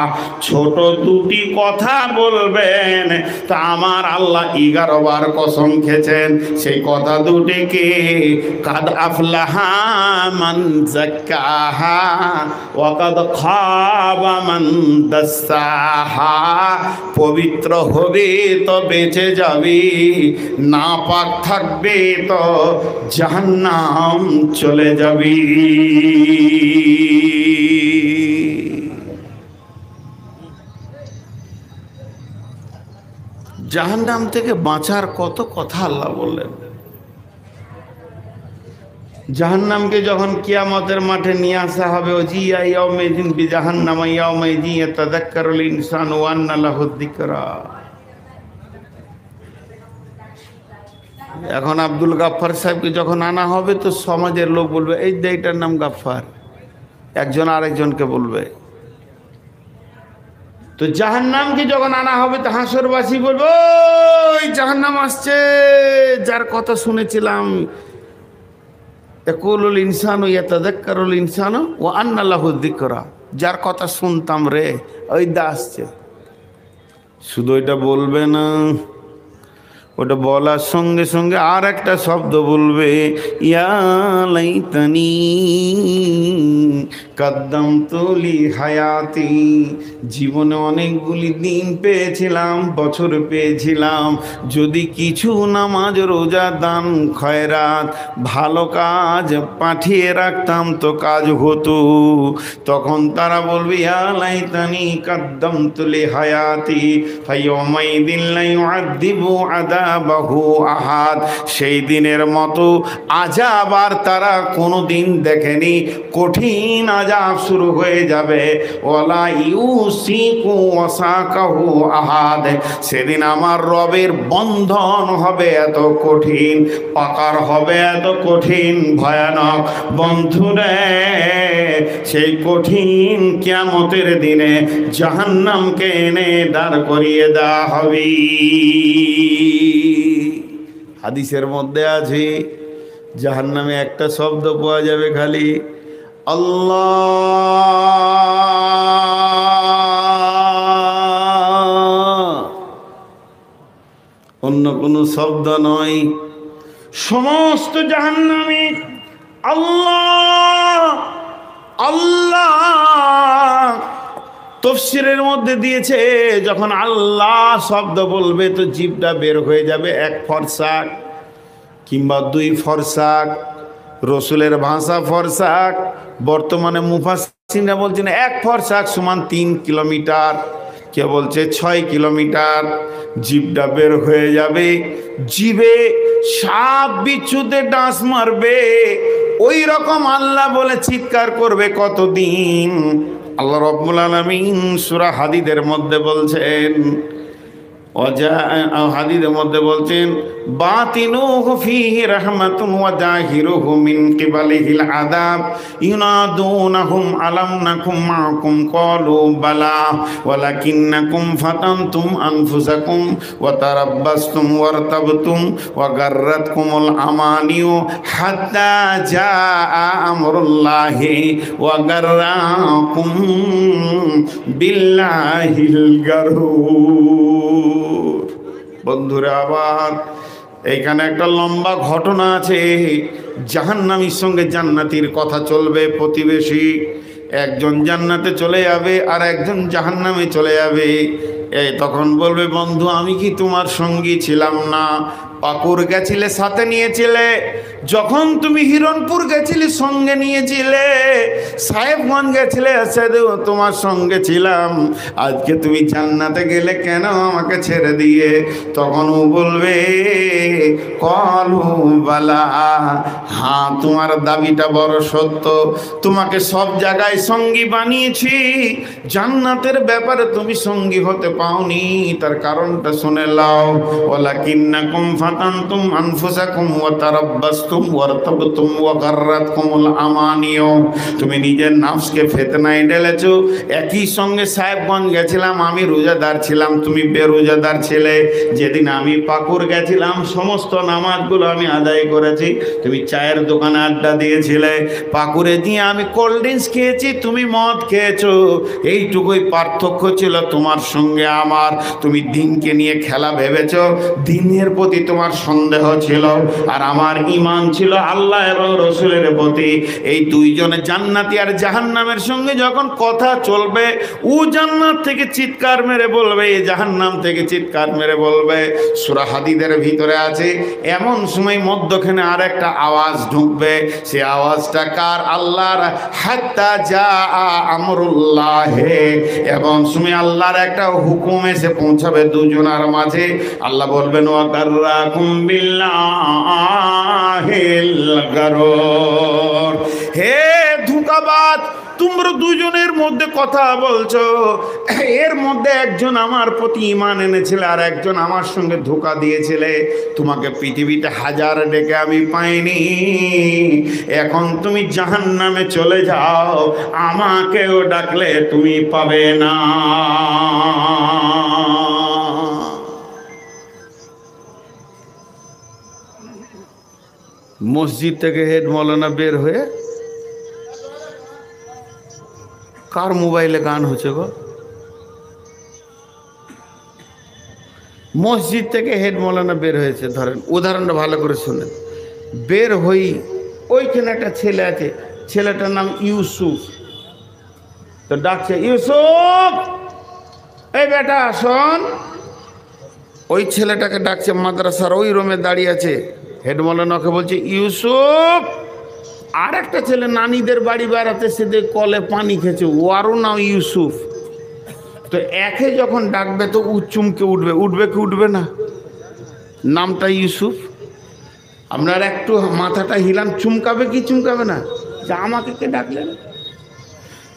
ছোট 2টি কথা বলবেন। তা আমার আল্লাহ 11 বার কসম খেয়েছেন, সেই কথা 2টি কি? কাদ আফলাহা মান যাক্কাহা ওয়া কাদ খাবা মান দাসসাহা। পবিত্র হবে তো বেঁচে যাবি, নাপাক থাকবে তো জাহান্নাম চলে যাবি। জাহান্নাম থেকে বাঁচার কত কথা আল্লাহ বললেন। জাহান্নামকে যখন কিয়ামতের মাঠে নিয়ে আসা হবে, ওজিয়া ইয়াউমাইযিন বিজাহান্নাম ইয়াউমাইযিন ইয়াতাযাক্কারুল ইনসানু ওয়া আন্না লাহু যিকরা। এখন আব্দুল গাফফার সাহেবকে যখন আনা হবে, তো সমাজের লোক বলবে এই এইটার নাম গাফফার, একজন আরেকজনকে বলবে। তো জাহান্নামকে যখন আনা হবে, তো হাসরবাসী বলবে ওই জাহান্নাম আসছে, যার কথা শুনেছিলাম। ইয়াকুলুল ইনসানু ইয়াতাযাক্কারুল ইনসানু ওয়া আন্না লাহু যিকরা, যার কথা শুনতাম রে, ওই দা আসছে। শুধু এটা বলবে না, ওটা বলার সঙ্গে সঙ্গে আর একটা শব্দ বলবে, ইয়া লাইতানি কদ্দামতু লি হায়াতি। জীবনে অনেকগুলি দিন পেয়েছিলাম, বছর পেয়েছিলাম, যদি কিছু নামাজ রোজা দান খয়রাত ভালো কাজ পাঠিয়ে রাখতাম তো কাজ হতো। তখন তারা বলবে, ইয়া লাইতানি কদ্দামতু লি হায়াতি ফায়াউমাইদিন লা ইউআযযিবু আযাবাহু আহাদ। সেই দিনের মতো আযাব আর তারা কোনোদিন দেখেনি, কঠিন আযাব শুরু হয়ে যাবে। ওয়ালা ইউসিকু ওয়াসাকাহু আহাদ। সেদিন আমার রবের বন্ধন হবে এত কঠিন, পাকার হবে এত কঠিন, ভয়ানক। বন্ধুরে, সেই কঠিন কিয়ামতের দিনে জাহান্নামকে এনে দাঁড় করিয়ে দেওয়া হবে। হাদিসের মধ্যে আছে জাহান্নামে একটা শব্দ পাওয়া যাবে খালি, আল্লাহ, অন্য কোনো শব্দ নয়। সমস্ত জাহান্নামে আল্লাহ আল্লাহ। তাফসীরের মধ্যে দিয়েছে যখন আল্লাহ শব্দ বলবে তো জিভটা বের হয়ে যাবে এক ফরসাক কিংবা দুই ফরসাক। রসুলের ভাষা ফরসাক, বর্তমানে মুফাসসিররা বলছেন এক ফরসাক সমান 3 কিলোমিটার, কে বলছে 6 কিলোমিটার। জিভটা বের হয়ে যাবে, জিভে সাপ বিচ্ছুতে ডাঁস মারবে, ওই রকম আল্লাহ বলে চিৎকার করবে কতদিন। আল্লাহ রাব্বুল আলামিন সূরা হাদীদের মধ্যে বলছেন, হাদীদের মধ্যে বলছেন, বাতিনুহু ফীহি রাহমাতুন ওয়া যাহিরুহু মিন কিবালিহিল আযাব ইউনাদুনাহুম আলাম নাকুম মাআকুম ক্বালু বালা ওয়ালাকিন্নাকুম ফাতানতুম আনফুসাকুম ওয়া তারাব্বাসতুম ওয়ারতাবতুম ওয়া গাররাতকুমুল আমানিউ হাত্তা জাআ আমরুল্লাহি ওয়া গাররাকুম বিল্লাহিল গারুর। বন্ধুরা, আবার এইখানে একটা লম্বা ঘটনা আছে। জাহান্নামীর সঙ্গে জান্নাতীর কথা চলবে। প্রতিবেশী একজন জান্নাতে চলে যাবে আর একজন জাহান্নামে চলে যাবে। এই তখন বলবে, বন্ধু আমি কি তোমার সঙ্গী ছিলাম না? পাকুর গেছিলে সাথে নিয়েছিলে, যখন তুমি হিরণপুর গেছিলে সঙ্গে নিয়েছিলে, সাহেবগঞ্জ গেছিলে সেদিন তোমার সঙ্গে ছিলাম, আজকে তুমি জান্নাতে গেলে কেন আমাকে ছেড়ে দিয়ে? তখন ও বলবে, কলু বালা, হ্যাঁ তোমার দাবিটা বড় সত্য, তোমাকে সব জায়গায় সঙ্গী বানিয়েছি, জান্নাতের ব্যাপারে তুমি সঙ্গী হতে পাওনি। তার কারণটা শুনে লাও, ওয়ালাকিন্নাকুম ফাতানতুম আনফুসাকুম ওয়া তারাব্বাসতুম ওয়ারতাবতুম ওয়া গাররাতকুমুল আমানিউ। তুমি নিজের নফসকে ফিতনায় ঢেলেছো। একই সঙ্গে সাহেবগঞ্জ গেছিলাম, আমি রোজাদার ছিলাম, তুমি বেরোজাদার ছিলে। যেদিন আমি পাকুর গেছিলাম সমস্ত নামাজগুলো আমি আদায় করেছি, তুমি চায়ের দোকানে আড্ডা দিয়েছিলে। পাকুরে দিয়ে আমি কোল্ড ড্রিঙ্কস খেয়েছি, তুমি মদ খেয়েছো। এইটুকুই পার্থক্য ছিল তোমার সঙ্গে আমার। তুমি দিনকে নিয়ে খেলা ভেবেছো, দিনের প্রতি তোমার সন্দেহ ছিল, আর আমার ঈমান ছিল আল্লাহ এবং রসুলের প্রতি। এই দুইজনে জান্নাতি আর জাহান্নামের সঙ্গে যখন কথা চলবে, ও জান্নাত থেকে চিৎকার মেরে বলবে, জাহান্নাম থেকে চিৎকার মেরে বলবে। সূরা হাদীদের ভিতরে আছে, এমন সময় মধ্যখানে আর একটা আওয়াজ ঢুকবে। সে আওয়াজটা কার? আল্লাহর। হাত্তা জা আমরুল্লাহ, এবং সময় আল্লাহর একটা হুকুম এসে পৌঁছাবে দুজনার মাঝে। আল্লাহ বলবেন, ওয়া গাররাকুম বিল্লাহিল গারুর। হে ধোঁকাবাজ, তোমরা দুজনের মধ্যে কথা বলছো, এর মধ্যে একজন আমার প্রতি ঈমান এনেছিলে আর একজন আমার সঙ্গে ধোঁকা দিয়েছিলে। তোমাকে পৃথিবীতে হাজার ডেকে আমি পাইনি, এখন তুমি জাহান্নামে চলে যাও, আমাকেও ডাকলে তুমি পাবে না। মসজিদ থেকে হেড মৌলানা বের হয়ে কার মোবাইলে গান হচ্ছে গো? মসজিদ থেকে হেড মৌলানা বের হয়েছে, ধরেন উদাহরণটা ভালো করে শুনেন। বের হই, ওইখানে একটা ছেলে আছে, ছেলেটার নাম ইউসুফ। তো ডাকছে, ইউসুফ এই বেটা শোন। ওই ছেলেটাকে ডাকছে, মাদ্রাসার ওই রুমে দাঁড়িয়ে আছে। হেড মৌলানাকে বলছে ইউসুফ। আর একটা ছেলে নানিদের বাড়ি বেড়াতে সেদিকে কলে পানি খেয়েছে, ওয়ারও নাম ইউসুফ। তো একে যখন ডাকবে তো চুমকে উঠবে, উঠবে কি উঠবে না? নামটা ইউসুফ। আপনার একটু মাথাটা হিলান, চুমকাবে কি চুমকাবে না? যে আমাকে কে ডাকলেন?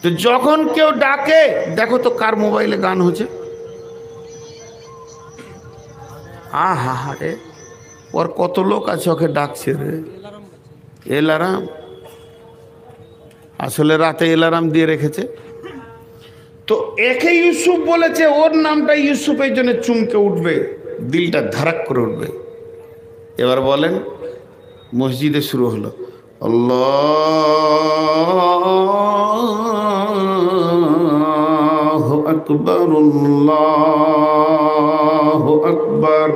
তো যখন কেউ ডাকে, দেখো তো কার মোবাইলে গান হচ্ছে। হা রে, ওর কত লোক আছে ওকে ডাকছে রে। এলারাম, আসলে রাতে এলারাম দিয়ে রেখেছে। তো একে ইউসুফ বলেছে, ওর নামটা ইউসুফ, এই জন্য চুমকে উঠবে, দিলটা ধারাক করে উঠবে। এবার বলেন, মসজিদে শুরু হলো আল্লাহু আকবার, আল্লাহু আকবার।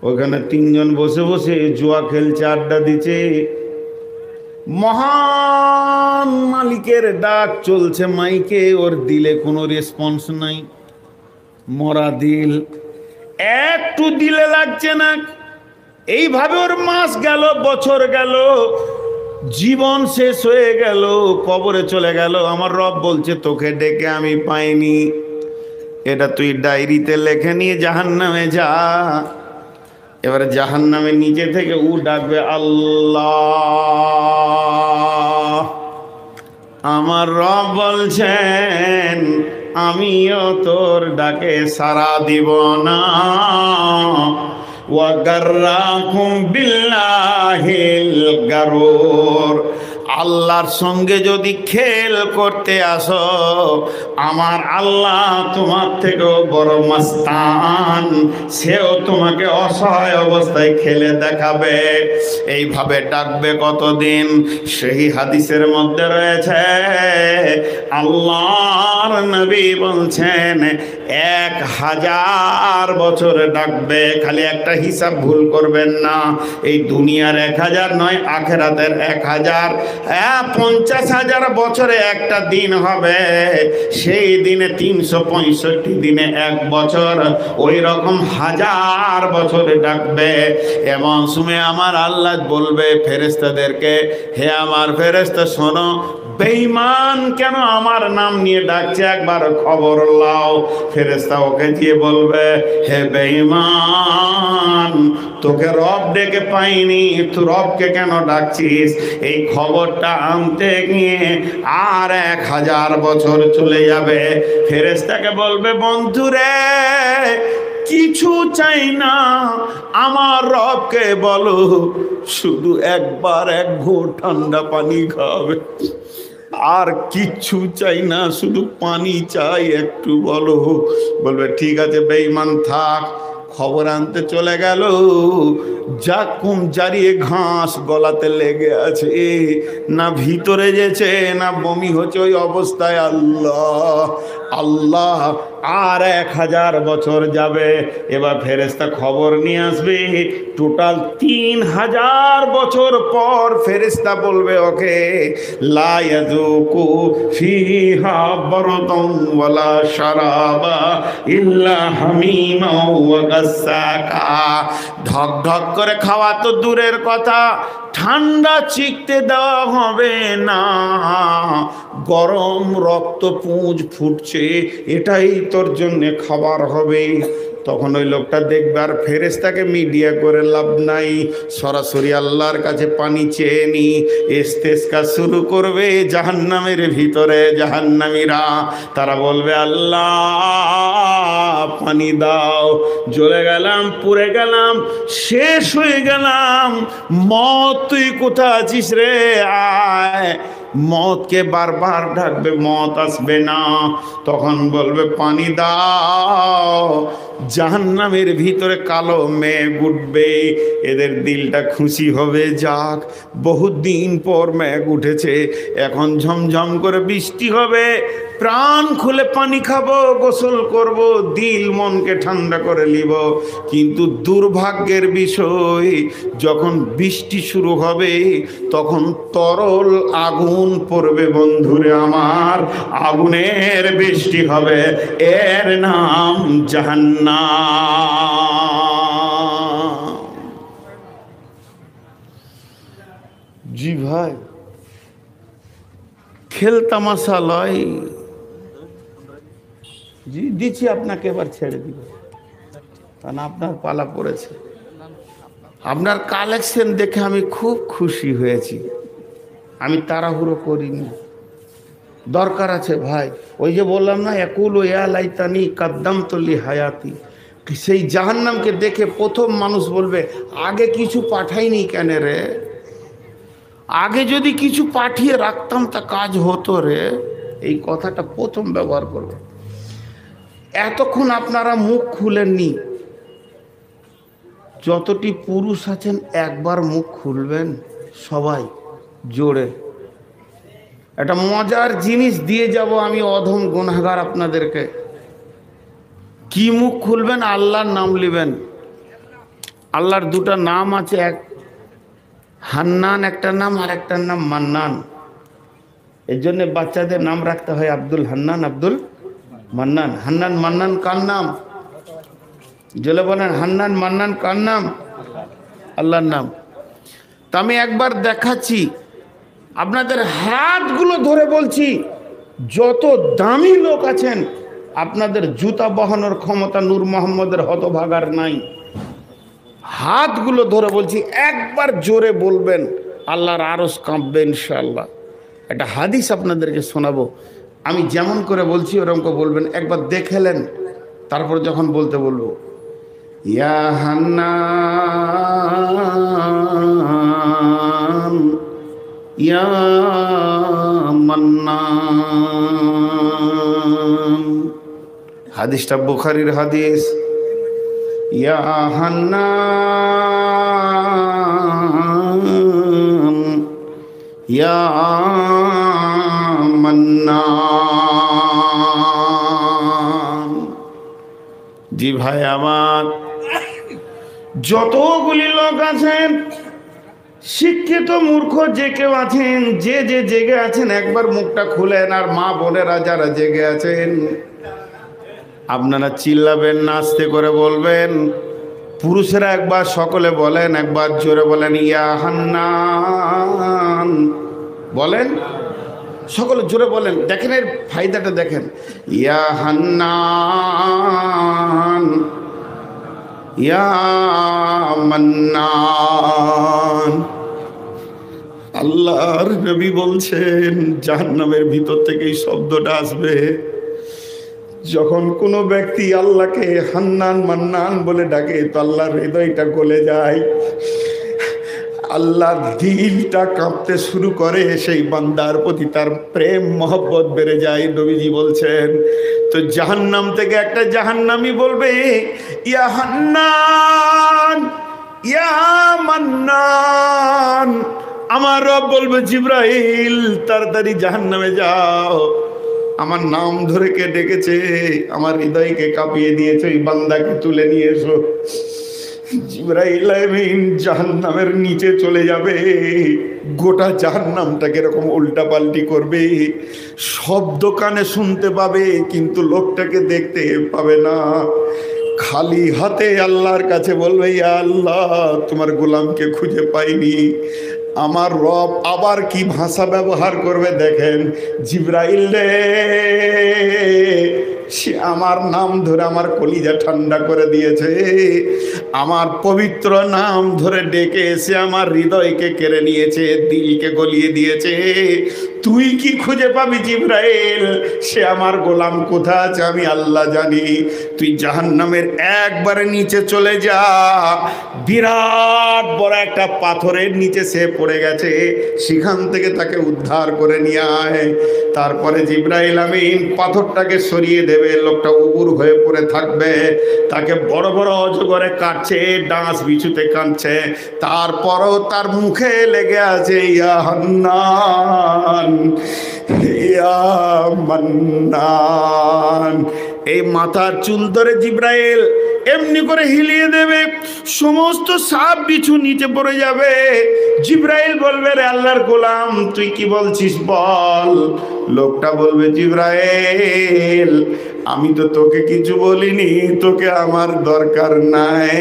ওখানে তিনজন বসে বসে জুয়া খেলছে, আড্ডা দিচ্ছে। মহান মালিকের ডাক চলছে মাইকে, ওর দিলে কোনো রেসপন্স নাই, মরা দিল, একটু দিলে লাগছে না। এইভাবে ওর মাস গেল, বছর গেল, জীবন শেষ হয়ে গেল, কবরে চলে গেল। আমার রব বলছে, তোকে ডেকে আমি পাইনি, এটা তুই ডায়েরিতে লেখে নিয়ে জাহান্নামে যা। এবারে জাহান্নামে নিচে থেকে ও ডাকবে আল্লাহ। আমার রব বলছেন, আমিও তোর ডাকে সাড়া দিব না। ওয়াগাররাকুম বিল্লাহিল গারুর, আল্লাহর সঙ্গে যদি খেল করতে আসো, আমার আল্লাহ তোমার থেকেও বড় মাস্তান, সেও তোমাকে অসহায় অবস্থায় খেলে দেখাবে। এইভাবে ডাকবে কতদিন? সেই হাদিসের মধ্যে রয়েছে, আল্লাহর নবী বলছেন 1000 বছর ডাকবে। খালি একটা হিসাব ভুল করবেন না, এই দুনিয়ার 1000 নয়, আখেরাতের 1000। 50,000 বছরে একটা দিন হবে, সেই দিনে 365 দিনে 1 বছর, ওই রকম 1000 বছরে ডাকবে। এমন সময় আমার আল্লাহ বলবে ফেরেশতাদেরকে, হে আমার ফেরেশতা শোনো, বেঈমান কেন আমার নাম নিয়ে ডাকছে, একবার খবর লাও। ফেরেশতা ওকে গিয়ে বলবে, হে বেঈমান, তোকে রব ডেকে পাইনি, তুই রবকে কেন ডাকছিস? এই খবরটা আনতে গিয়ে আর 1000 বছর চলে যাবে। ফেরেশতাকে বলবে, বন্ধুরে কিছু চাই না, আমার রবকে বলো শুধু একবার 1 ঘুঁট ঠান্ডা পানি খাবে, আর কিচ্ছু চাই না, শুধু পানি চাই, একটু বলো। বলবে ঠিক আছে বেঈমান থাক। খবর আনতে চলে গেল, জাকুম জারিয়ে ঘাস গলাতে লেগে আছে, না ভিতরে যেছে না বমি হচ্ছে, ওই অবস্থায় আল্লাহ আল্লাহ। আর 1000 বছর যাবে। এবার ফেরেশতা খবর নিয়ে আসবে, টোটাল 3000 বছর পর ফেরেশতা বলবে ওকে, লা ইয়াযুকু ফিহা বারদান ওয়ালা শারাবা ইল্লা হামিমা ওয়া গাসসাকা। ঢক ঢক করে খাওয়া তো দূরের কথা, ঠান্ডা চিকতে দেওয়া হবে না। গরম রক্ত পুঁজ ফুটছে, এটাই তোর জন্যে খাবার হবে। তখন ওই লোকটা দেখবে আর ফেরেশতাকে মিডিয়া করে লাভ নাই, সরাসরি আল্লাহর কাছে পানি চেয়ে নি। ইস্তেসকা শুরু করবে জাহান্নামের ভিতরে জাহান্নামীরা। তারা বলবে, আল্লাহ পানি দাও। জ্বলে গেলাম, পুড়ে গেলাম, শেষ হয়ে গেলাম, মত তুই কোথায় আছিস রে? আয়। মতকে বারবার ডাকবে, মত আসবে না। তখন বলবে পানি দাও। জাহান্নামের ভিতরে কালো মেঘ উঠবে, এদের দিলটা খুশি হবে, যাক বহুত দিন পর মেঘ উঠেছে, এখন ঝমঝম করে বৃষ্টি হবে, প্রাণ খুলে পানি খাবো, গোসল করব, দিল মনকে ঠান্ডা করে নিব। কিন্তু দুর্ভাগ্যের বিষয়, যখন বৃষ্টি শুরু হবে তখন তরল আগুন পড়বে বন্ধুরে আমার, আগুনের বৃষ্টি হবে, এর নাম জাহান্নাম। জি ভাই, খেল তামাশা লয়। জি দিচ্ছি আপনাকে, এবার ছেড়ে দিব, কারণ আপনার পালা পড়েছে। আপনার কালেকশন দেখে আমি খুব খুশি হয়েছি, আমি তাড়াহুড়ো করিনি, দরকার আছে ভাই। ওই যে বললাম না, একুল ইয়া লাইতানি কাদ্দামতু লি হায়াতি, সেই জাহান্নামকে দেখে প্রথম মানুষ বলবে আগে কিছু পাঠাইনি কেন রে, আগে যদি কিছু পাঠিয়ে রাখতাম তা কাজ হতো রে, এই কথাটা প্রথম ব্যবহার করবে। এতক্ষণ আপনারা মুখ খুলেননি, যতটি পুরুষ আছেন একবার মুখ খুলবেন সবাই জোরে। একটা মজার জিনিস দিয়ে যাব আমি, অধম গুনাহগার আপনাদেরকে। কি মুখ খুলবেন? আল্লাহর নাম নেবেন। আল্লাহর দুটা নাম আছে, এক হান্নান একটা নাম, আর একটার নাম মান্নান। এর জন্য বাচ্চাদের নাম রাখতে হয় আব্দুল হান্নান, আব্দুল মান্নান। হান্নান মান্নান কার নাম? জলে বলেন, হান্নান মান্নান কার নাম? আল্লাহর নাম। তা আমি একবার দেখাচ্ছি, আপনাদের হাতগুলো ধরে বলছি, যত দামি লোক আছেন আপনাদের জুতা বহানোর ক্ষমতা নূর মোহাম্মদের হতভাগার নাই। হাতগুলো ধরে বলছি, একবার জোরে বলবেন, আল্লাহর আরশ কাঁপবে ইনশাআল্লাহ। একটা হাদিস আপনাদেরকে শোনাবো, আমি যেমন করে বলছি ওরকম করে বলবেন, একবার দেখেলেন, তারপর যখন বলতে বলবো, ইয়া হান্নান ইয়া মান্নান। হাদিসটা বুখারীর হাদিস। ইয়া হান্নান ইয়া মান্নান। জি ভাই আমার, যতগুলি লোক আছেন, শিক্ষিত মূর্খ যে কেউ আছেন, যে যে জেগে আছেন, একবার মুখটা খুলেন। আর মা বোনেরা যারা জেগে আছেন, আপনারা চিল্লাবেন না, আস্তে করে বলবেন। পুরুষেরা একবার সকলে বলেন, একবার জোরে বলেন, ইয়া হান্নান বলেন, সকলে জোরে বলেন। দেখেন এর ফায়দাটা দেখেন, ইয়া হান্নান ইয়া মান্নান। আল্লাহর নবী বলছেন জাহান্নামের ভিতর থেকে এই শব্দটা আসবে। যখন কোনো ব্যক্তি আল্লাহকে হান্নান মান্নান বলে ডাকে, তো আল্লাহর হৃদয়টা গলে যায়, আল্লাহর দিলটা কাঁপতে শুরু করে, সেই বান্দার প্রতি তার প্রেম মহব্বত বেড়ে যায়। নবীজি বলছেন, তো জাহান্নাম থেকে একটা জাহান্নামী বলবে, ইয়া হান্নান ইয়া মান্নান। আমার রব বলবে, জিবরাইল তাড়াতাড়ি জাহান্নামে যাও, আমার নাম ধরে কে ডেকেছে, আমার হৃদয়কে কাঁপিয়ে দিয়েছে, ওই বান্দাকে তুলে নিয়ে এসো। জিবরাইল আমিন জাহান্নামের নিচে চলে যাবে, গোটা জাহান্নামটাকে এরকম উল্টা পাল্টি করবে, শব্দ কানে শুনতে পাবে কিন্তু লোকটাকে দেখতে পাবে না। খালি হাতে আল্লাহর কাছে বলবে, ইয়া আল্লাহ তোমার গোলামকে খুঁজে পাইনি। আমার রব আবার কি ভাষা ব্যবহার করবে দেখেন, জিবরাইল রে, সে আমার নাম ধরে আমার কলিজা ঠান্ডা করে দিয়েছে, আমার পবিত্র নাম ধরে ডেকে এসে আমার হৃদয়কে কেড়ে নিয়েছে, দিলকে গলিয়ে দিয়েছে। তুই কি খুঁজে পাবি জিবরাইল? সে আমার গোলাম কোথায় আছে আমি আল্লাহ জানি। তুই জাহান্নামের একবারে নিচে চলে যা, বিরাট বড় একটা পাথরের নিচে সে পড়ে গেছে, সেখান থেকে তাকে উদ্ধার করে নিয়ে আয়। তারপরে জিবরাইল আমিন পাথরটাকে সরিয়ে দেবে, লোকটা উপুর হয়ে পড়ে থাকবে, তাকে বড় বড় অজগরে কাটছে, ডাঁশ বিছুতে কাটছে, তারপরও তার মুখে লেগে আছে ইয়া হান্নান ইয়া মান্নান। এই মাথার চুল ধরে জিব্রাইল এমনি করে হিলিয়ে দেবে, সমস্ত সাপ বিছু নিচে পড়ে যাবে। জিব্রাইল বলবে, রে আল্লাহর গোলাম তুই কি বলছিস বল। লোকটা বলবে, জিব্রাইল আমি তো তোকে কিছু বলিনি, তোকে আমার দরকার নাই,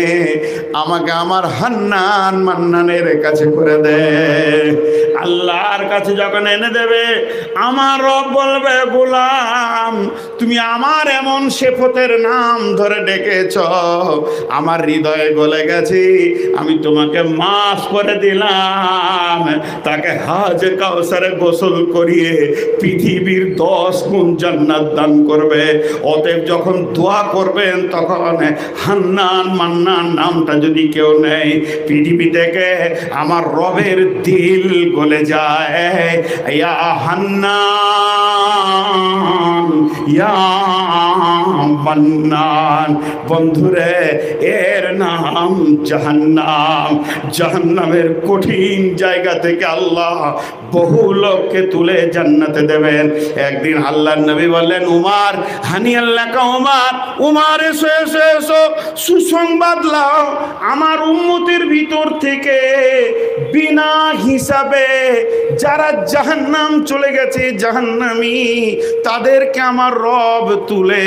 আমাকে আমার হান্নান মান্নানের কাছে করে দে। আল্লাহর কাছে যখন এনে দেবে, আমার রব বলবে, গোলাম তুমি আমার এমন সেফতের নাম ধরে ডেকেছ, আমার হৃদয়ে গলে গেছে, আমি তোমাকে মাফ করে দিলাম। তাকে হাজে কাউসারে গোসল করিয়ে পৃথিবীর 10 গুণ জান্নাত দান করবে। অতএব যখন দোয়া করবেন তখন হান্নান মান্নান নামটা যদি কেউ নেয়, পৃথিবী থেকে আমার রবের দিল গলে যায়। ইয়া হান্নান ইয়া মান্নান। বন্ধুরে, এর নাম জাহান্নাম। জাহান্নামের কঠিন জায়গা থেকে আল্লাহ বহু লোককে তুলে জান্নাতে দেবেন। একদিন আল্লাহর নবী বললেন, উমার হানিয়াল্লাহ উমার, উমার এসো এসো এসো, সুসংবাদ লাও, আমার উম্মতের ভিতর থেকে বিনা হিসাবে যারা জাহান্নাম চলে গেছে, জাহান্নামী, তাদেরকে আমার রব তুলে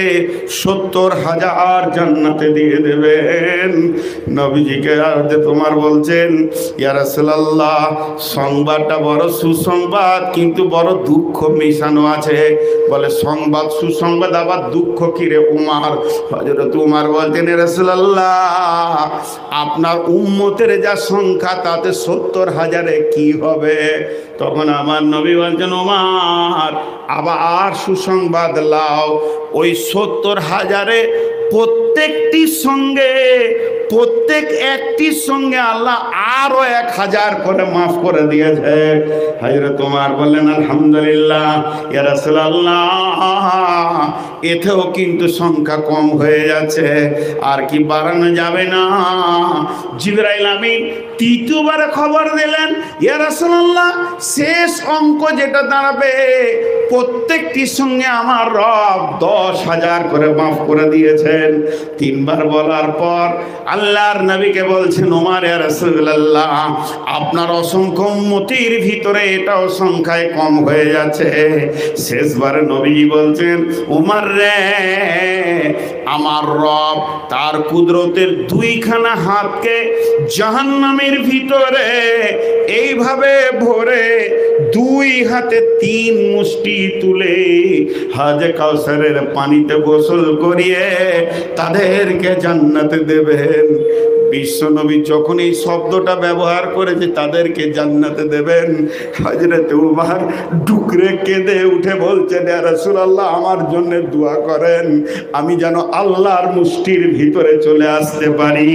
70,000 জান্নাতে দিয়ে দেবেন। নবীজিকে তোমার বলছেন, ইয়া রাসূলুল্লাহ সংবাদটা বড় সুসংবাদ, কিন্তু বড় দুঃখ মিশানো আছে। বলে, সংবাদ সুসংবাদ আবার দুঃখ কিরে উমার? হযরত উমার বলতেন, ইয়া রাসূলুল্লাহ আপনার উম্মতের যা সংখ্যা তাতে 70,000-এ কি হবে? তখন আমার নবী বলছেন, উমার আবার সুসংবাদ লাও, ওই 70,000-এ প্রত্যেকটির সঙ্গে আল্লাহ আরো 1,000 করে মাফ করে দিয়েছে। হযরত ওমর বললেন, আলহামদুলিল্লাহ ইয়া রাসূলুল্লাহ, এতেও কিন্তু সংখ্যা কম হয়ে যাচ্ছে, আর কি বাড়ানো যাবে না? জিবরাইল আমিন তৃতীয়বার খবর দিলেন, ইয়া রাসূলুল্লাহ শেষ অঙ্ক যেটা দাঁড়াবে, প্রত্যেকটির সঙ্গে আমার রব 10,000 করে মাফ করে দিয়েছেন। 3 বার বলার পর আল্লাহর নবীকে বলছেন, ওমর ইয়া রাসূলুল্লাহ আপনার অসংখ্য উম্মতির ভিতরে এটাও সংখ্যায় কম হয়ে যাচ্ছে। শেষবার নবীজি বলছেন, ওমর রে, আমার রব তার কুদরতের 2খানা হাতকে জাহান্নামের ভিতরে এইভাবে ভরে 2 হাতে 3 মুষ্টি তুলে হাজে কাউসারের পানিতে গোসল করিয়ে তাদেরকে জান্নাতে দেবেন। বিশ্বনবী যখন এই শব্দটা ব্যবহার করেছে, তাদেরকে জান্নাতে দেবেন, হযরত উমর ডুকরে কেঁদে উঠে বলছেন, ইয়া রাসূলুল্লাহ আমার জন্য দোয়া করেন, আমি যেন আল্লাহর মুষ্টির ভিতরে চলে আসতে পারি।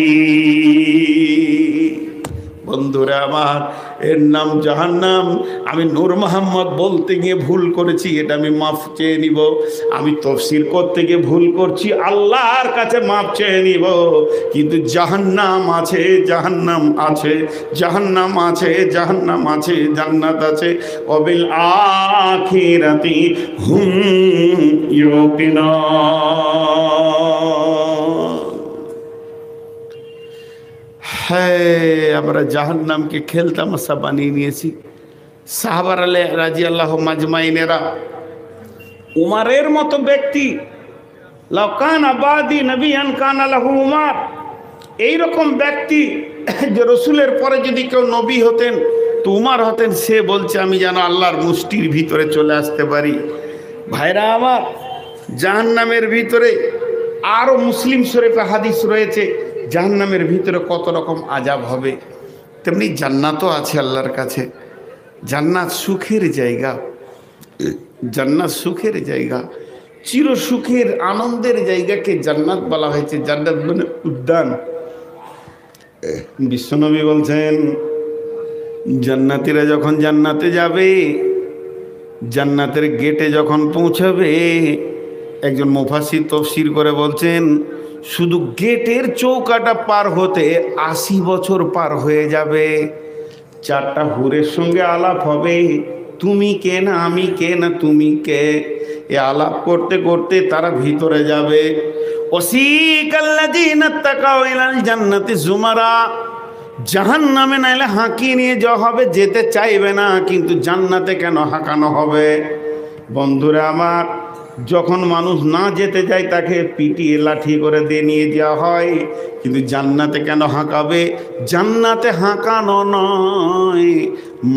বন্ধুরা আমার, এর নাম জাহান্নাম। আমি নূর মোহাম্মদ বলতে গিয়ে ভুল করেছি, এটা আমি মাফ চেয়ে নিব। আমি তফসির করতে গিয়ে ভুল করছি, আল্লাহর কাছে মাফ চেয়ে নিব। কিন্তু জাহান্নাম আছে, জাহান্নাম আছে, জাহান্নাম আছে, জাহান্নাম আছে, জান্নাত আছে। ওয়াবিল আখিরাতি হুম ইউকিনুন। হ্যাঁ, আমরা জাহান্নামকে খেলতামাশা বানিয়ে নিয়েছি। সাহাবারা রাদিয়াল্লাহু মাজমাইনেরা, উমারের মতো ব্যক্তি, লাউ কানা বাদি নবিয়ান কানা লাহু উমার, এইরকম ব্যক্তি যে রসুলের পরে যদি কেউ নবী হতেন তো উমার হতেন। সে বলছে, আমি যেন আল্লাহর মুষ্টির ভিতরে চলে আসতে পারি। ভাইরা আমার, জাহান্নামের ভিতরে আরো মুসলিম শরীফে হাদিস রয়েছে, জাহান্নামের ভিতরে কত রকম আযাব হবে। তেমনি জান্নাতও আছে আল্লাহর কাছে। জান্নাত সুখের জায়গা, জান্নাত সুখের জায়গা, চির সুখের আনন্দের জায়গাকে জান্নাত বলা হয়েছে। জান্নাত মানে উদ্যান। বিশ্বনবী বলছেন, জান্নাতীরা যখন জান্নাতে যাবে, জান্নাতের গেটে যখন পৌঁছাবে, একজন মুফাসসির তাফসীর করে বলছেন, শুধু গেটের চৌকাটা পার হতে ৮০ বছর পার হয়ে যাবে। চারটা হুরের সঙ্গে আলাপ হবে, তুমি কে না আমি কে না তুমি কে, এ আলাপ করতে করতে তারা ভিতরে যাবে। ওয়াসিকাল্লাযীনা তাকাউ ইলাল জান্নাতি যুমারা, জাহান্নামে নাইলে হাঁকিয়ে নিয়ে যাওয়া হবে, যেতে চাইবে না, কিন্তু জান্নাতে কেন হাঁকানো হবে? বন্ধুরা আমার, যখন মানুষ না যেতে যায় তাকে পিটিয়ে লাঠি করে দিয়ে নিয়ে যাওয়া হয়, কিন্তু জান্নাতে কেন হাঁকাবে? জান্নাতে হাঁকানো নয়,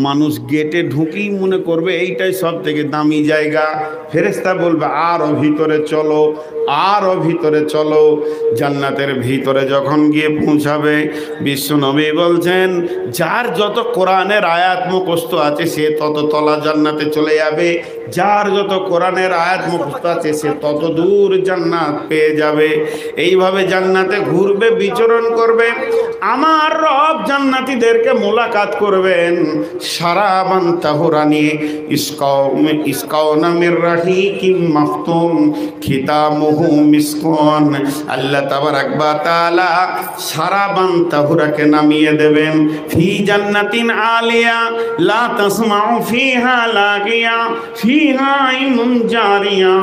মানুষ গেটে ঢুকেই মনে করবে এইটাই সব থেকে দামি জায়গা। ফেরেশতা বলবে আরও ভিতরে চলো, আরও ভিতরে চলো। জান্নাতের ভিতরে যখন গিয়ে পৌঁছাবে, বিশ্বনবী বলছেন, যার যত কোরআনের আয়াত মুখস্থ আছে সে তত তলা জান্নাতে চলে যাবে, যার যত কোরআনের আয়াত মুখস্থ আছে সে তত দূর জান্নাত পেয়ে যাবে। এইভাবে জান্নাতে ঘুরবে, বিচরণ করবে। আমার রব জান্নাতীদেরকে মোলাকাত করবেন শারাবান তাহুরা নিয়ে, ইসকাউনা মির রাহিকিম মাখতুম খিতামুহু মিসকুন। আল্লাহ তাবারাক ওয়া তাআলা শারাবান তাহুরাকে নামিয়ে দেবেন ফি জান্নাতিন আলিয়া লা তাসমাউ ফিহা লাগিয়া ফিহা আইনুন জারিয়া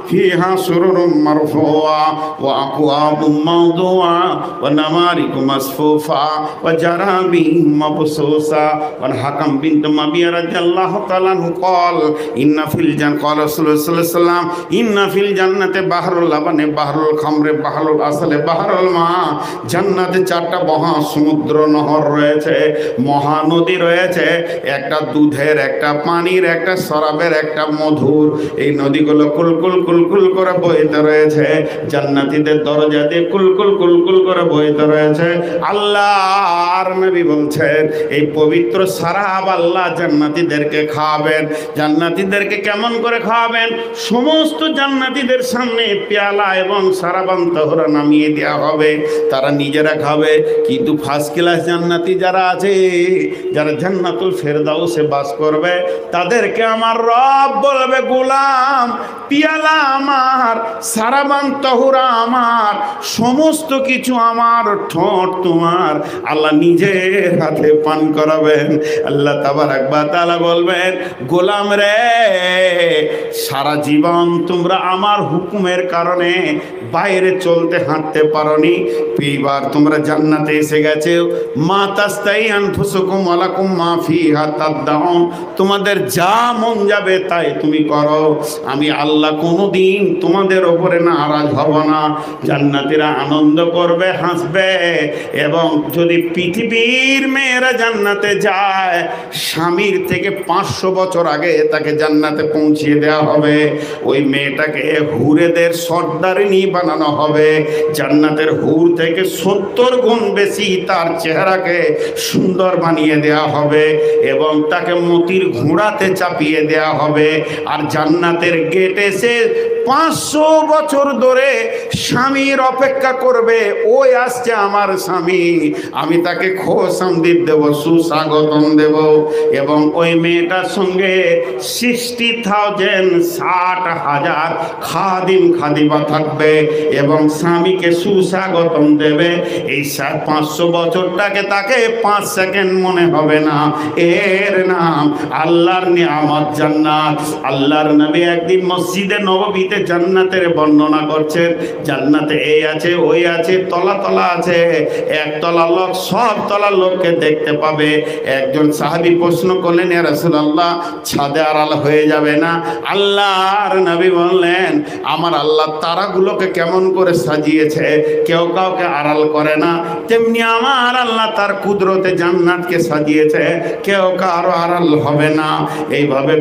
ফিহা সুরুরুম মারফুআ ওয়া আকওয়াবুম মাওদুআ ওয়া নামারিকু মাসফুফা ওয়া জারাবিম মাবসুসা। ওয়া হাকাম বিনত মাবিয়া রাদিয়াল্লাহু তাআলা قال ইন্না ফিল জান্নাতি قال রাসূলুল্লাহ সাল্লাল্লাহু আলাইহি ওয়াসাল্লাম ইন্না ফিল জান্নাতি বাহরুল লাবানে বাহরুল খামরে বাহরুল আসলে বাহরুল মা। জান্নাতে চারটা মহা সমুদ্র নহর রয়েছে, মহানদী রয়েছে, একটা দুধের, একটা পানির, একটা শরাবের, একটা মধুর। এই নদীগুলো কুলকুল কুলকুল করে বইতে রয়েছে, জান্নাতীদের দরজা দিয়ে কুলকুল কুলকুল করে বইতে রয়েছে। আল্লাহর নবী বলছেন এই পবিত্র শরাব আল্লাহ জান্নাতীদেরকে খাওয়াবেন। জান্নাতীদেরকে কেমন করে খাওয়াবেন? সমস্ত জান্নাতীদের সামনে পেয়ালা এবং শরাবান তাহুরা নামিয়ে দেওয়া হবে, তারা নিজেরা খাবে। কিন্তু ফার্স্ট ক্লাস জান্নাতি যারা আছে, যারা জান্নাতুল ফেরদাউসে বাস করবে, তাদেরকে আমার রব বলবে, গোলাম পিয়ালা আমার, শরাবান তাহুরা আমার, সমস্ত কিছু আমার, ঠোঁট তোমার। আল্লাহ নিজের হাতে পান করাবেন। আল্লাহ তাবারাক ওয়া তাআলা বলবেন, গোলাম রে, সারা জীবন তোমরা আমার হুকুমের কারণে বাইরে চলতে হাঁটতে পারোনি, এইবার তোমরা জান্নাতে এসে গেছে। মা তাস্তাই আনফুসুকুম ওয়ালাকুম মা ফিহা তাদদাউন, তোমাদের যা মন যাবে তাই তুমি করো, আমি আল্লাহ কোনোদিন তোমাদের ওপরে নারাজ হব না। জান্নাতীরা আনন্দ করবে, হাসবে। এবং যদি পৃথিবীর মেয়েরা জান্নাতে যায়, স্বামীর থেকে 500 বছর আগে তাকে জান্নাতে পৌঁছিয়ে দেওয়া হবে। ওই মেয়েটাকে হুরেদের সর্দারিনী বানানো হবে। জান্নাতের হুর থেকে 70 গুণ বেশি তার চেহারাকে সুন্দর বানিয়ে দেওয়া হবে এবং তাকে মতির ঘোড়াতে চাপিয়ে দেওয়া হবে। আর জান্নাতের গেটে সে 500 বছর ধরে স্বামীর অপেক্ষা করবে, ওই আসছে আমার স্বামী, আমি তাকে খোশ আমদিদ দেব, সুস্বাগতম দেব। এবং ওই মেয়েটার সঙ্গে 60,000 60,000 খাদিম খাদিমা থাকবে এবং স্বামীকে সুস্বাগতম দেবে। এই 500 বছরটাকে তাকে 5 সেকেন্ড মনে হবে না। এর নাম আল্লাহর নিয়ামত জান্নাত। আল্লাহর নবী একদিন মসজিদে নববীতে জান্নাতের বর্ণনা করছেন। জান্নাতে এই আছে, ওই আছে, তলা তলা আছে। একতলা লোক সব তলার লোককে দেখতে পাবে। একজন সাহাবী প্রশ্ন করলেন, ইয়া রাসূলুল্লাহ, ছাদে আড়াল হয়ে যাবে না? আল্লাহর নবী বললেন, আমার আল্লাহ তারাগুলোকে কেমন করে সাজিয়েছে, কেউ কাউকে আড়াল করে না, তেমনি আমার আল্লাহ তার কুদরতে জান্নাতকে সাজিয়েছে, কেউ কারো আড়াল হবে না। এইভাবে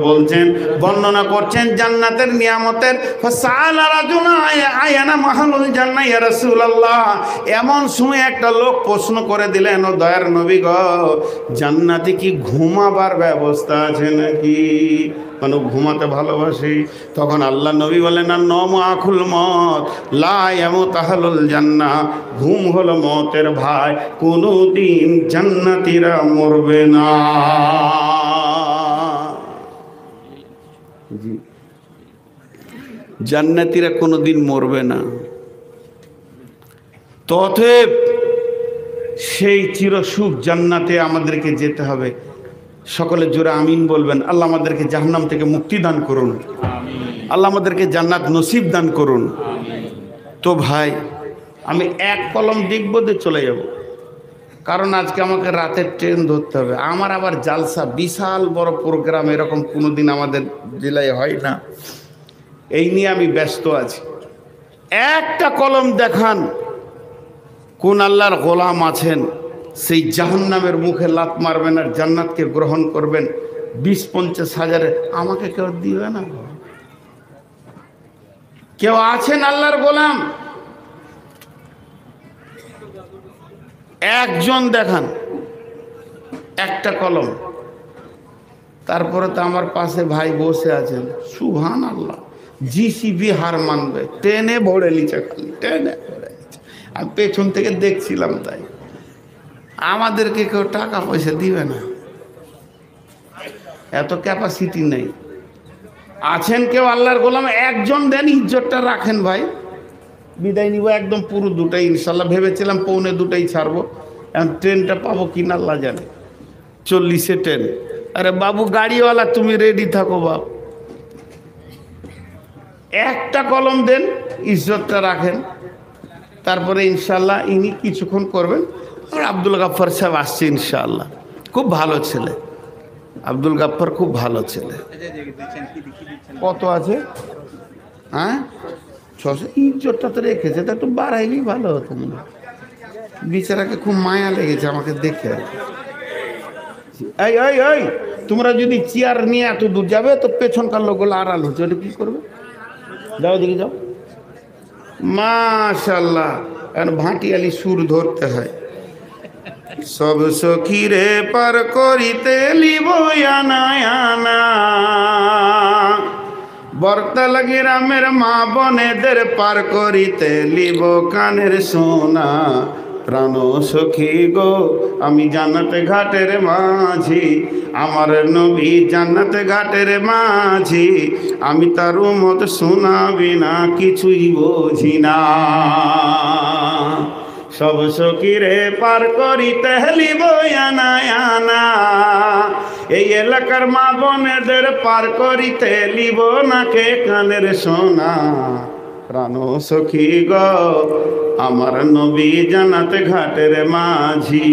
বলছেন, বর্ণনা করছেন জান্নাতের নিয়ামতের। ফাসালা রাজুলা আয়ানা মাহালুল জান্নাহ ইয়া রাসূলুল্লাহ। এমন সময় একটা লোক প্রশ্ন করে দিলেন, ও দয়ার নবী গো, জান্নাতে কি ঘুমাবার ব্যবস্থা আছে নাকি? মানে ঘুমাতে ভালোবাসি। তখন আল্লাহ নবী বলেন, না, নম আখুল মত লা ইয়ামুত আহলুল জান্নাহ, ঘুম হলো মতের ভাই, কোনোদিন জান্নাতীরা মরবে না। জি জান্নাতীরা কোনোদিন মরবে না। অতএব সেই চিরসুখ জান্নাতে আমাদেরকে যেতে হবে। সকলে জোরে আমিন বলবেন। আল্লাহ আমাদেরকে জাহান্নাম থেকে মুক্তি দান করুন, আল্লাহ আমাদেরকে জান্নাত নসিব দান করুন। তো ভাই, আমি এক কলম দেখবো দিয়ে চলে যাব, কারণ আজকে আমাকে রাতের ট্রেন ধরতে হবে। আমার আবার জালসা, বিশাল বড় প্রোগ্রাম, এরকম কোনোদিন আমাদের জেলায় হয় না। এই নিয়ে আমি ব্যস্ত আছি। একটা কলম দেখান, কোন আল্লাহর গোলাম আছেন সেই জাহান্নামের মুখে লাত মারবেন আর জান্নাতকে গ্রহণ করবেন 20-50 হাজারে। আমাকে কেউ দিবে না? কেউ আছেন আল্লাহর গোলাম? একজন দেখান, একটা কলম। তারপরে তো আমার পাশে ভাই বসে আছেন, সুবহানাল্লাহ, জিসিবি হার মানবে, টেনে ভরে নিচে, খালি টেনে ভরে নিচে। আমি পেছন থেকে দেখছিলাম, তাই আমাদেরকে কেউ টাকা পয়সা দিবে না, এত ক্যাপাসিটি নেই। আছেন কেউ আল্লাহর গোলাম? একজন দেন, ইজ্জতটা রাখেন ভাই। বিদায় নিব একদম পুরো দুটাই ইনশাল্লাহ। ভেবেছিলাম 1:45 ছাড়বো, এখন ট্রেনটা পাবো কিনা আল্লাহ জানে। 40-এ ট্রেন। আরে বাবু গাড়িওয়ালা, তুমি রেডি থাকো বাপ। একটা কলম দেন, ইজ্জতটা রাখেন, তারপরে ইনশাল্লাহ ইনি কিছুক্ষণ করবেন। আর আব্দুল গাফফার সাহেব আসছে ইনশাআল্লাহ, খুব ভালো ছেলে। আব্দুল গাফফার খুব ভালো ছেলে। কত আছে? হ্যাঁ, 600। ইজ্জতটা তো রেখেছে, তা একটু বাড়াইলেই ভালো হতো না। বিচারাকে খুব মায়া লেগেছে আমাকে দেখে। এই এই এই, তোমরা যদি চেয়ার নিয়ে এত দূর যাবে তো পেছনকার লোকগুলো আড়াল হচ্ছে, ওটা কি করবে? যাও দিকে যাও। মাশাআল্লাহ, এখন ভাটিয়ালি সুর ধরতে হয়। সব সখীরে পার করিতে লিব আনা আনা, বর্তাল গ্রামের মা বনেদের পার করিতে লিব কানের সোনা। প্রাণ সখী গো, আমি জান্নাতে ঘাটের মাঝি, আমার নবী জান্নাতে ঘাটের মাঝি, আমি তার উম্মত শোনাবি না কিছুই বুঝি না। সব সখীরে পার করিতে লিব আনা আনা, এই এলাকার মা বোনেদের পার করিতে লিব নাকে কানের সোনা। প্রাণ সখী গো, আমার নবী জান্নাতে ঘাটের মাঝি,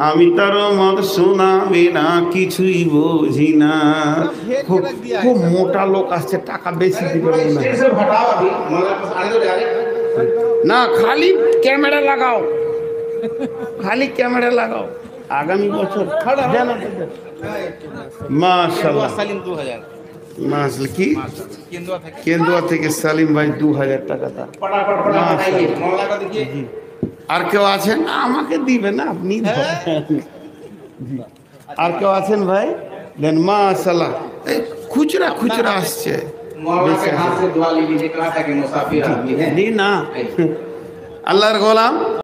আমি তার মত শোনাবি না কিছুই বুঝি না। খুব মোটা লোক আসছে, টাকা বেশি দিবে না। খালি ক্যামেরা লাগাও, খালি ক্যামেরা লাগাও। আগামী বছর মাশাআল্লাহ মাশাআল্লাহ। কি কেন্দুয়া থেকে সালিম ভাই 2000 টাকা তার। আর কেউ আছেন? আমাকে দিবে না, আপনি। আর কেউ আছেন ভাই? দেন। মাশাআল্লাহ, খুচরা খুচরা আসছে না। আল্লাহর গোলাম